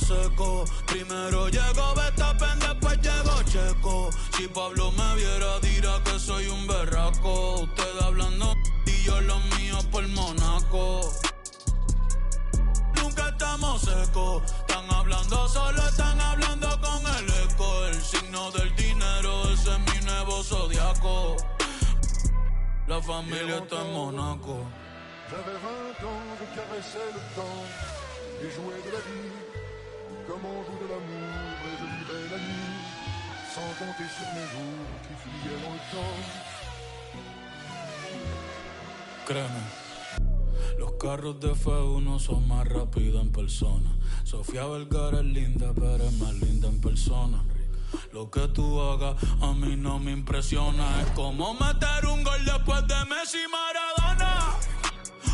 Seco. Primero llegó Verstappen, después llegó Checo. Si Pablo me viera dirá que soy un berraco. Ustedes hablando y yo los míos por Monaco. Nunca estamos secos. Están hablando solo, están hablando con el eco. El signo del dinero, ese es mi nuevo zodiaco. La familia está en Monaco. J'avais 20 ans, je caressais le temps et jouais de la vie. Comme on joue de l'amour et je vivais la nuit sans compter sur mes jours qui fuyaient dans le temps. Créeme, los carros de F1 son más rápidos en persona. Sofía Vergara es linda, pero es más linda en persona. Lo que tú hagas a mí no me impresiona. Es como meter un gol después de Messi y Maradona.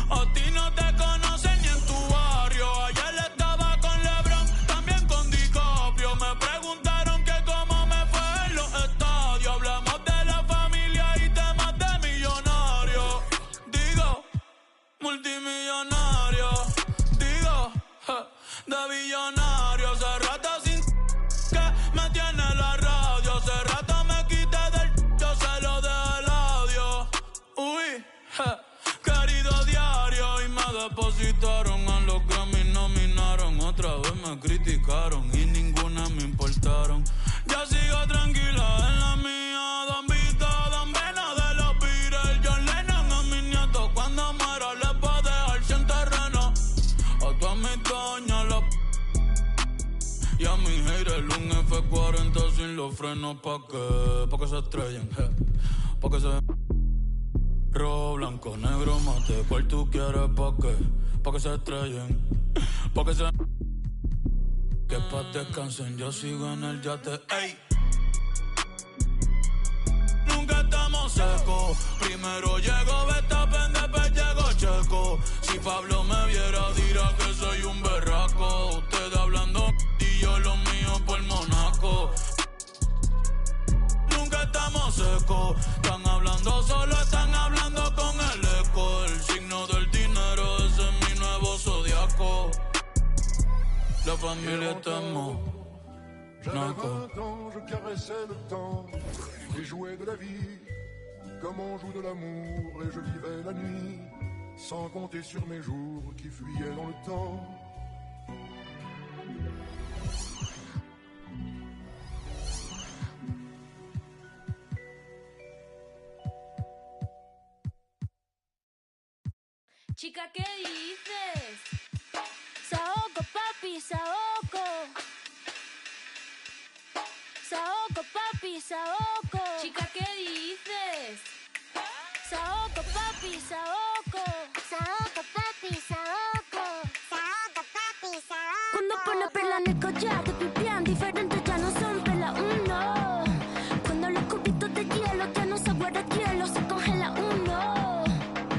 A ti no te conocen ni en tu barrio. Ayer estaba con LeBron, también con DiCaprio. Me preguntaron que cómo me fue en los estadios. Hablamos de la familia y temas de millonarios. Digo, multimillonario. Digo, de billonario. Hace rato sin que me tiene la radio. Hace rato me quité del yo se lo dejé el audio. Uy, querido diario. Y me depositaron a los Grammy, nominaron. Otra vez me criticaron y ninguna me importaron. Ya sigo tranquila en la mía. Don Vito, Don Vena de los Beatles. John Lennon a mis nietos cuando muera les va a dejar sin terreno. A todas mis doñas la y a mi haters un F40 sin los frenos. ¿Pa' qué? Pa' que se estrellen, pa' que se... Rojo, blanco, negro, mate. ¿Cuál tú quieres? ¿Pa' qué? Pa' que se estrellen, pa' que se... Que pa' descansen, yo sigo en el yate. ¡Ey! Nunca estamos secos. Primero llegó Verstappen, después llegó Checo. Si Pablo me viera dirá que soy un berraco. Ustedes hablando y yo los míos por Monaco. Nunca estamos secos. Están hablando solo, están hablando con el eco. El signo del dinero, ese es mi nuevo zodiaco. La familia está en Monaco. J'avais 20 ans, je caressais le temps et jouais de la vie. Comme on joue de l'amour et je vivais la nuit sans compter sur mes jours qui fuyaient dans le temps. Chica, ¿qué dices? Saoco, papi, saoco. Saoco, papi, saoco. Chica, ¿qué dices? Saoco, papi, saoco. Saoco, papi, saoco. Saoco, papi, saoco. Cuando pone perla en el collar, te pipián diferentes, ya no son perla uno. Cuando los cubitos de hielo ya no se guarda hielo, se congela uno.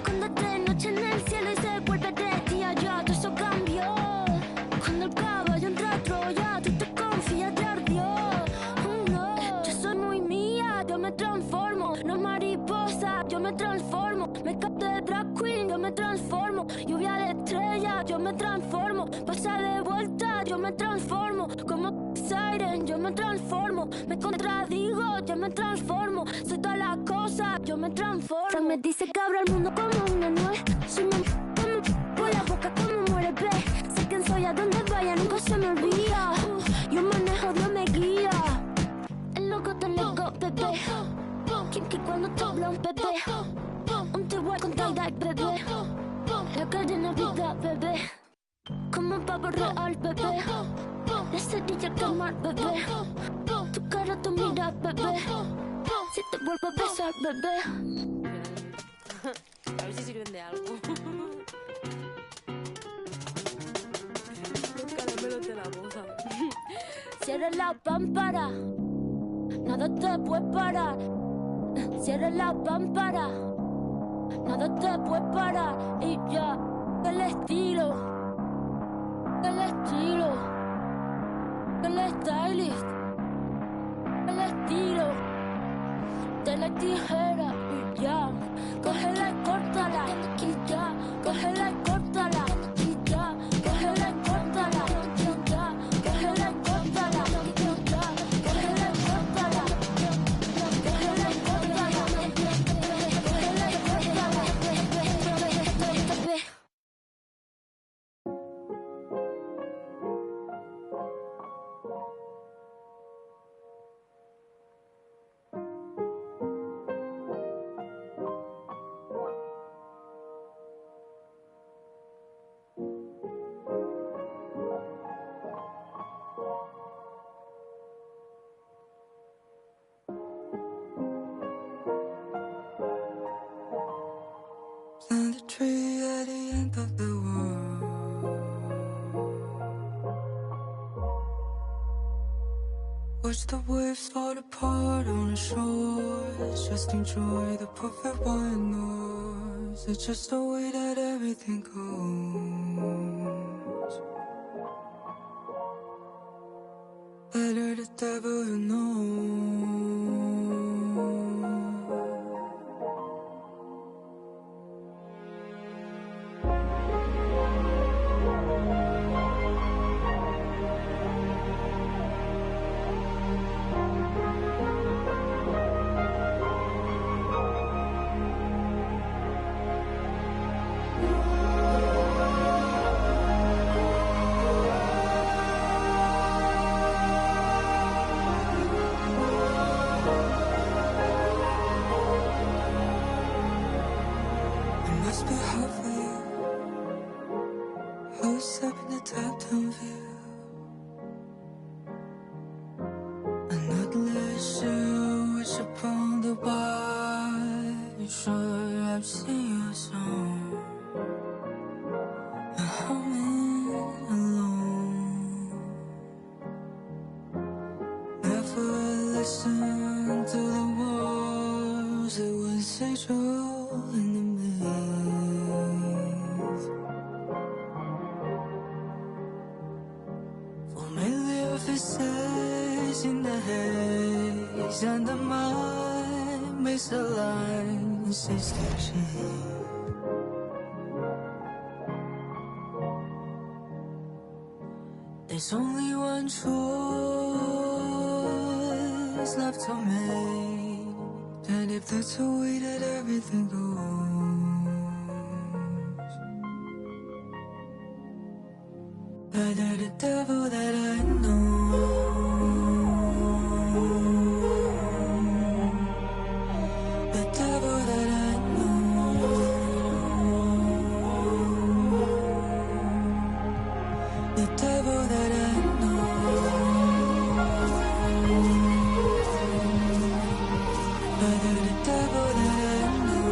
Cuando es de noche en el cielo y se vuelve de día, ya todo eso cambió. Cuando el caballo entra a Troya, tú te confías, te ardió. No, yo soy muy mía, yo me transformo. No es mariposa, yo me transformo. Me capto de drag queen, yo me transformo. Lluvia de estrella, yo me transformo. Pasa de vuelta, yo me transformo. Como Siren, yo me transformo. Me contradigo, yo me transformo. Soy todas las cosas, yo me transformo. Se me dice que abro el mundo como una nuez. Soy como por la boca como muere, ve. Sé quién soy, a donde vaya, nunca se me olvida. Yo manejo, Dios me guía. El loco te loco, bebé. Kinky cuando te habla un bebé. Un t-way con tie-dye, bebé. La cadena vida, bebé. Como un pavo real, bebé. La cerilla que mal, bebé. Tu cara, tu mira, bebé. Si te vuelvo a besar, bebé. A ver si sirven de algo. Los caramelos de la boca. Cierra la pámpara, nada te puede parar. Cierra la pámpara, nada te puede parar. Y ya, el estilo, el estilo, el stylist, el estilo de la tijera. Y ya, cógela y córtala. Y ya, cógela y córtala. Y ya, cógela y córtala. Y ya, cógela y córtala. Y ya, cógela y córtala. Cógela y córtala. Cógela y córtala. Plant a tree at the end of the world. Watch the waves fall apart on the shores. Just enjoy the perfect white noise. It's just the way that everything goes. Better the devil you know. Must be hard for you. Who's up in the top-down view? I'm not less sure which upon the wide. Sure, I've seen your song. I'm humming alone. Never listen to the words that would say true in the familiar faces in the haze, and the mind makes the line says to change. There's only one choice left to make, and if that's the way that everything goes, But they're the devil that I know. The devil that I know. The devil that I know. But they're the devil that I know.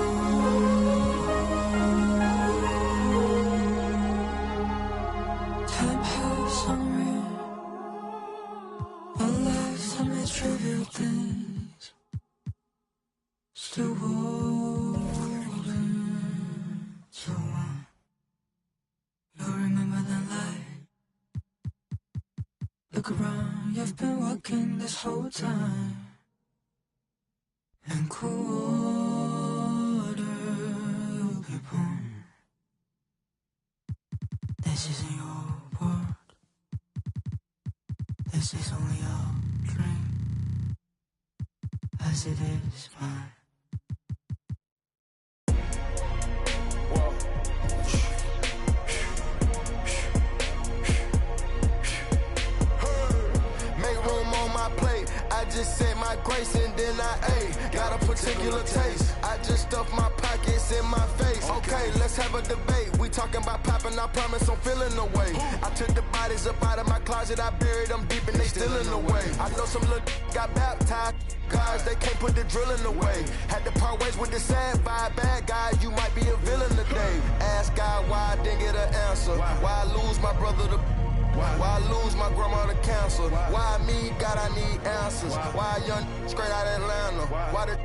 Time has unreal. A lifetime of trivial things. Still holding to one. You'll remember the light. Look around, you've been walking this whole time. And quarter you'll be born. This isn't your world. This is only your dream. As it is mine. Make room on my plate. I just said my grace and then I ate. Got a particular taste. I just stuffed my pockets in my face. Okay, let's have a debate. We talking about popping, I promise I'm feeling the way. I took the bodies up out of my closet, I buried them deep and they still in the way. I know some little got baptized. Guys, they can't put the drilling away. Had to part ways with the sad vibe. Bad guy, you might be a villain today. Ask God why I didn't get an answer. Why I lose my brother to... Why I lose my grandma to cancer? Why me? God, I need answers. Why a young straight out of Atlanta? Why the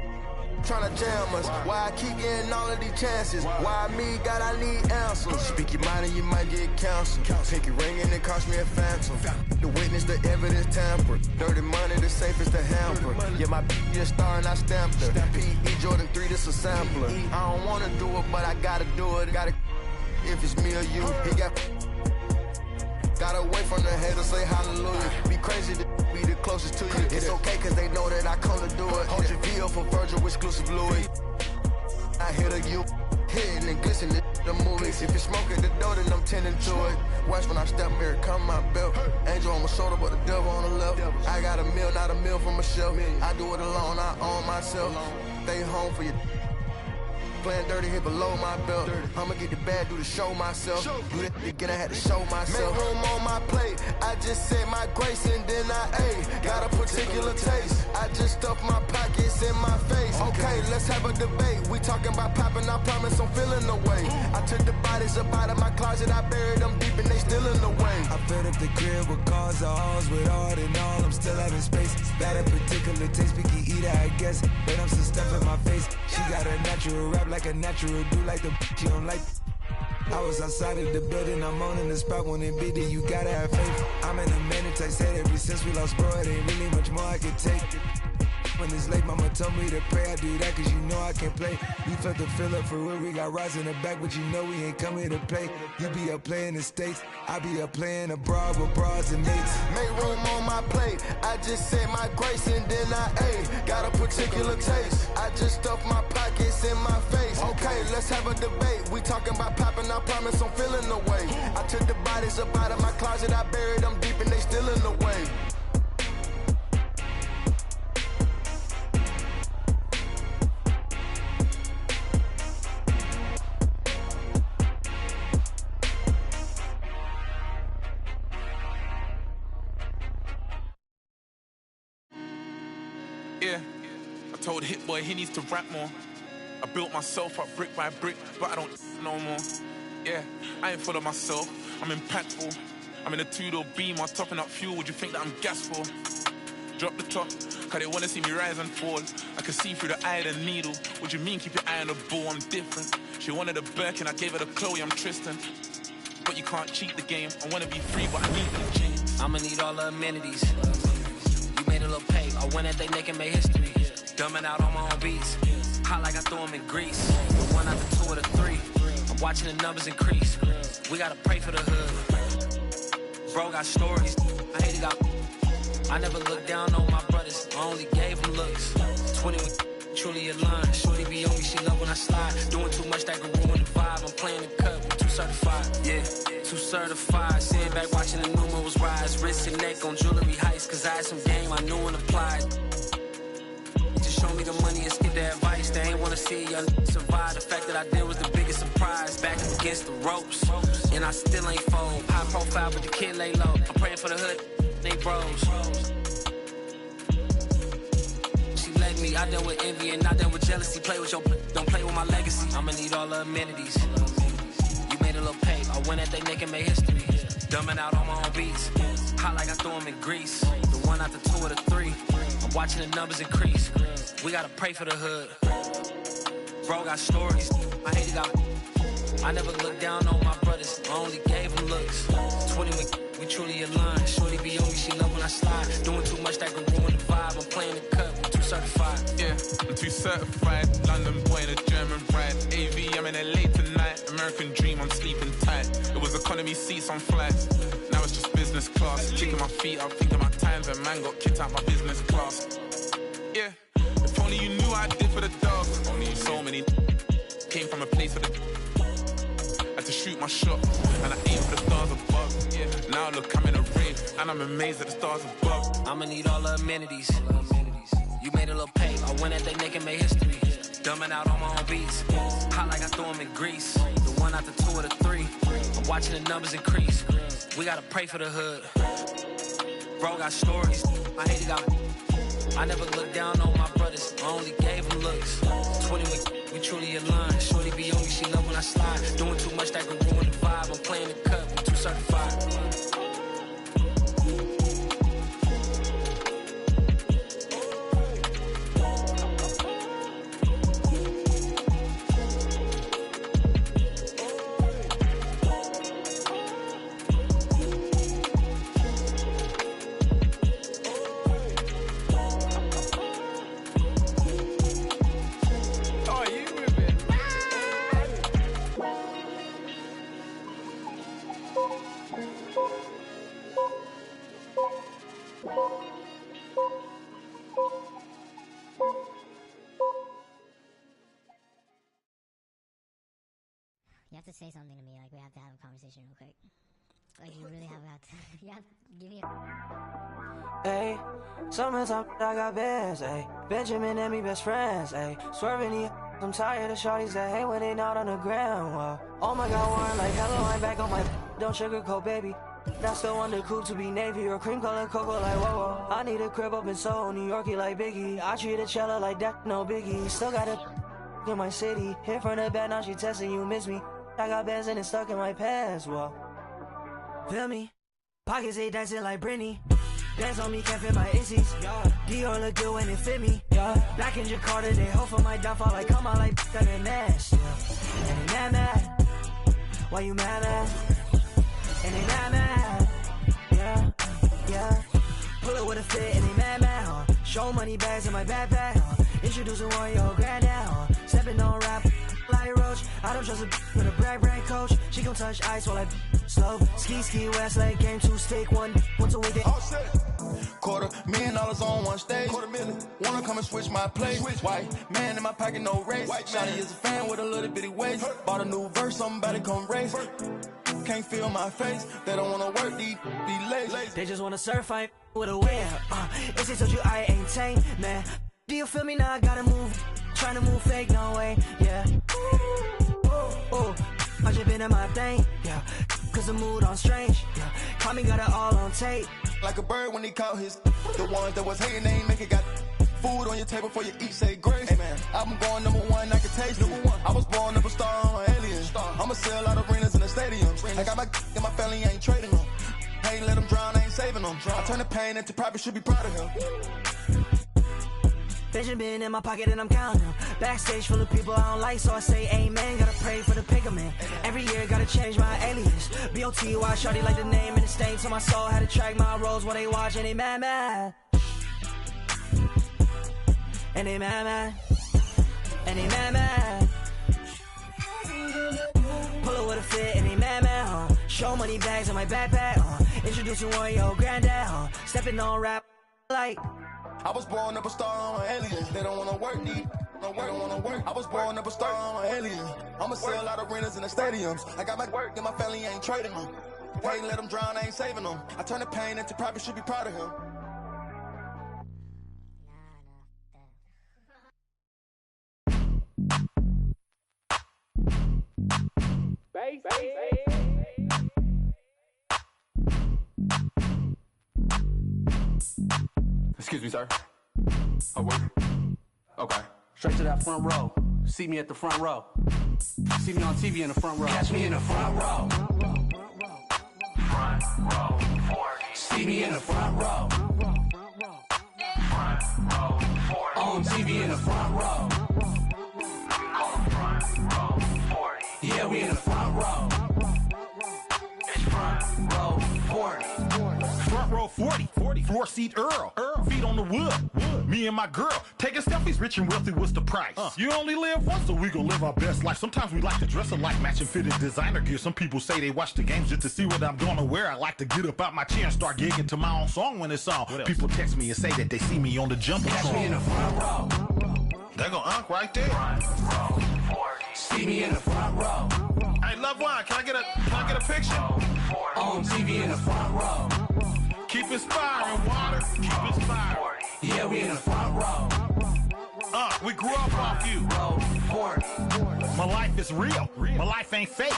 trying to jam us? Why I keep getting all of these chances? Why me? God, I need answers. Speak your mind and you might get canceled. Take your ring and it cost me a phantom. The witness, the evidence tampered. Dirty money, the safest to hamper. Yeah, my just star and I stamped her. P.E. Jordan 3, this a sampler. I don't wanna do it, but I gotta do it. Gotta if it's me or you. He got... Gotta wait from the haters, say hallelujah. Be crazy to be the closest to you. It's okay cause they know that I come to do it. Hold your VO for Virgil, exclusive Louis. I hit a you, hitting and glisten the movies. If you're smoking the dough, then I'm tending to it. Watch when I step here, come my belt. Angel on my shoulder, but the devil on the left. I got a meal, not a meal from a shelf. I do it alone, I own myself. Stay home for your... Playing dirty here below my belt. I'ma get the bad, do the show myself. Do that again, I had to show myself. Make room on my plate. I just said my grace and then I ate. Got a particular taste. I just stuffed my pockets in my face. Okay, let's have a debate. We talking about popping, I promise I'm feeling the way. I took the bodies up out of my closet, I buried them deep and they still in the way. I filled up the crib with cars, the halls with art and all. I'm still having space. Got a particular taste, picky eater, I guess. But I'm some stuff in my face. She got a natural rap like a natural, do like the she don't like. I was outside of the building, I'm on in the spot when it be there, you gotta have faith. I'm in a minute, I said ever since we lost bro, it ain't really much more I can take. When it's late, mama told me to pray, I do that cause you know I can play. We felt the fill up for real, we got rides in the back, but you know we ain't come here to play. You be up playing the States, I be up playing abroad with bras and mates. Make room on my plate, I just said my grace and then I ate. Got a particular taste, I just stuffed my pockets in my face. Okay, let's have a debate, we talking about popping, I promise I'm feeling the way. I took the bodies up out of my closet, I buried them deep and they still in the way. Yeah, I told Hit Boy he needs to rap more. I built myself up brick by brick, but I don't no more. Yeah, I ain't full of myself, I'm impactful. I'm in a two-door Beamer, topping up fuel, would you think that I'm gas for? Drop the top, cause they wanna see me rise and fall. I can see through the eye of the needle. What do you mean, keep your eye on the ball, I'm different. She wanted a Birkin, I gave her the Chloe, I'm Tristan. But you can't cheat the game, I wanna be free, but I need the jeans. I'ma need all the amenities. You made a little pay, I went at they neck and made history. Dumbing out on my own beats, hot like I threw them in grease. The 1 after 2 or the 3, I'm watching the numbers increase. We gotta pray for the hood. Bro got stories, I hate he got. I never looked down on my brothers, I only gave them looks. 20 truly aligned, shorty be on me, she love when I slide. Doing too much that can ruin the vibe, I'm playing the cut, we too certified, yeah, too certified. Sitting back watching the numerals rise. Wrist and neck on jewelry heights, cause I had some game I knew and applied. Just show me the money and skip the advice. They ain't wanna see young survive. The fact that I did was the biggest surprise. Back against the ropes, and I still ain't fold. High profile, but the kid lay low. I'm praying for the hood, they bros. She let me, I dealt with envy and I dealt with jealousy. Play with your, don't play with my legacy. I'ma need all the amenities. You made a little pay, I went at they neck and made history. Dumbing out on my own beats. Hot like I threw them in grease. The one out the two or the three. I'm watching the numbers increase. We gotta pray for the hood. Bro got stories. I hate it out. I never looked down on my brothers. I only gave them looks. 20 we truly aligned. Shorty be on me, she love when I slide. Doing too much that could ruin the vibe. I'm playing the cut, I'm too certified. Yeah, I'm too certified. London boy in a German ride. AV, I'm in LA tonight. American dream, I'm sleeping tight. It was economy seats on flights. Now it's just business class. Kicking my feet up, thinking my times when man got kicked out my business class. Yeah, if only you knew what I did for the dogs. Only so many came from a place for the had to shoot my shot, and I aim for the stars above. Yeah, now look, I'm in a rave, and I'm amazed at the stars above. I'ma need all the amenities. You made a little pay, I went at they neck and made history. Dumbing out on my own beats. Hot like I threw them in grease. The one out the two or the three. I'm watching the numbers increase. We gotta pray for the hood. Bro got stories. I hate it out. I never looked down on my brothers. I only gave them looks. 20 we truly aligned. Shorty be on me, she love when I slide. Doing too much that could ruin the vibe. I'm playing the cut, I'm too certified. You have to say something to me, like we have to have a conversation real quick. Like you really have to, you have to give me a... Ayy, summertime, I got bands, ayy. Benjamin and me best friends, ayy. Swerving the I'm tired of shorties that hate when they not on the ground, whoa. Oh my god, Warren, like hello, I'm back on my don't sugarcoat, baby. That's still under coupe to be navy or cream color cocoa, like whoa, whoa. I need a crib up in Soho, New Yorkie like Biggie. I treat a cello like that, no biggie. Still got a in my city. Hit from the back, now she testing, you miss me. I got bands and it's stuck in my pants, whoa. Feel me? Pockets ain't dancing like Britney. Dance on me, can't fit my Izzy's. Dior look good when it fit me. Black in Jakarta, they hope for my downfall. Like come out like that and Nash. And they mad. Why you mad? And they mad. Yeah. Pull it with a fit and they mad. Show money bags in my backpack. Introducing one your granddad. Stepping on rap like Roach. I don't trust a with a brag coach. She gon' touch ice while I slow. Ski West Lake game 2 stick 1 once a week. All set. $250,000 on one stage. $250,000. Wanna come and switch my place. White man in my pocket, no race. Shawty is a fan with a little bitty waist. Bought a new verse, somebody come race. Can't feel my face. They don't wanna work, be lazy. They just wanna surf, I ain't with a whale. If they told you I ain't tame, man. Do you feel me now? I gotta move. Trying to move fake, no way, yeah. Ooh, I just been in my thing, yeah. Cause the mood on strange, yeah. Call me, got it all on tape. Like a bird when he caught his. The ones that was hating, they ain't make it. Got food on your table before you eat, say grace. Hey man, I'm going #1, I can taste it. I was born up a star, I'm an alien. I'ma sell out arenas in the stadiums. I got my and my family, ain't trading them. I ain't let them drown, I ain't saving them. I turn the pain into profit, should be proud of him. Benjamin in my pocket and I'm counting them. Backstage full of people I don't like, so I say amen. Gotta pray for the picker man. Every year gotta change my alias. B-O-T-Y, shawty like the name and the stain to my soul. Had to track my roles while they watch and they mad. And they mad. And they mad. Pull it with a fit and they mad. Show money bags in my backpack. Introducing one your granddad. Stepping on rap like I was born up a star on aliens. They don't wanna work, I was born up a star, I'm an alien. I'ma sell out arenas in the stadiums. I got my work and my family ain't trading them. Can't let them drown, I ain't saving them. I turn the pain into profit, should be proud of him. Excuse me, sir. Oh, wait. Okay. Straight to that front row. See me at the front row. See me on TV in the front row. Catch me in the front row. Front row 40. See me in the front row. Front row 40. On TV in the front row. Front row 40. Yeah, we in the front row. It's front row 40. Front row 40. Floor seat Earl. Feet on the wood. Me and my girl. Taking selfies, rich and wealthy, what's the price? You only live once, so we gon' live our best life. Sometimes we like to dress alike, matching fitted designer gear. Some people say they watch the games just to see what I'm gonna wear. I like to get up out my chair and start gigging to my own song when it's on. People text me and say that they see me on the jumbotron. Catch me in the front row. There go Unc right there. Front row 40. See me in the front row. Hey, loved one, can I get a picture? On TV in the front row. Keep inspiring, water. Keep inspiring. Yeah, we in the front row. We grew up off you. Row 40. My life is real. My life ain't fake.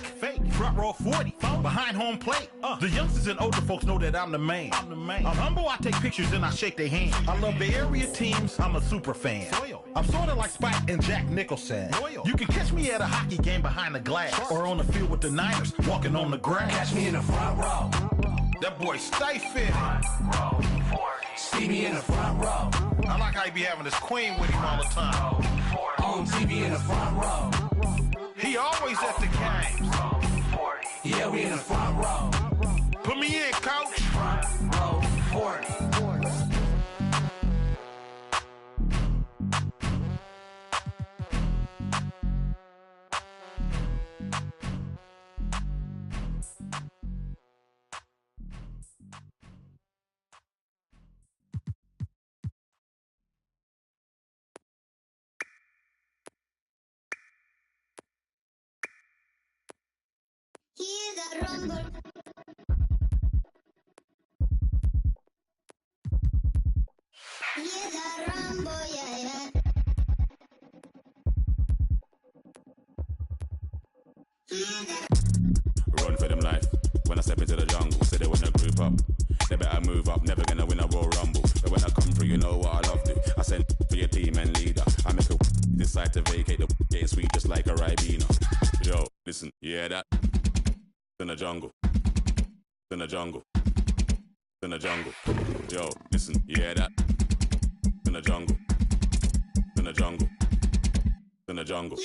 Front row 40. Behind home plate. The youngsters and older folks know that I'm the man. I'm humble, I take pictures and I shake their hands. I love the area teams, I'm a super fan. I'm sorta like Spike and Jack Nicholson. You can catch me at a hockey game behind the glass. Or on the field with the Niners, walking on the grass. Catch me in the front row. That boy stay fitted. See me in the front row. I like how he be having his queen with him all the time. On TV in the front row. He always at the games. Yeah, we in the front row. Put me in, coach. Front row 40. Hear the rumble. Hear the rumble, yeah, yeah. Run for them life. When I step into the jungle, say they wanna group up. They better move up, never gonna win a Royal Rumble. But when I come through, you know what I love to. I send for your team and leader. I make a decide to vacate the getting sweet just like a Ribena. Yo, listen, yeah that. In the jungle. In the jungle. In the jungle. Yo, listen, yeah that. In the jungle. In the jungle. In the jungle.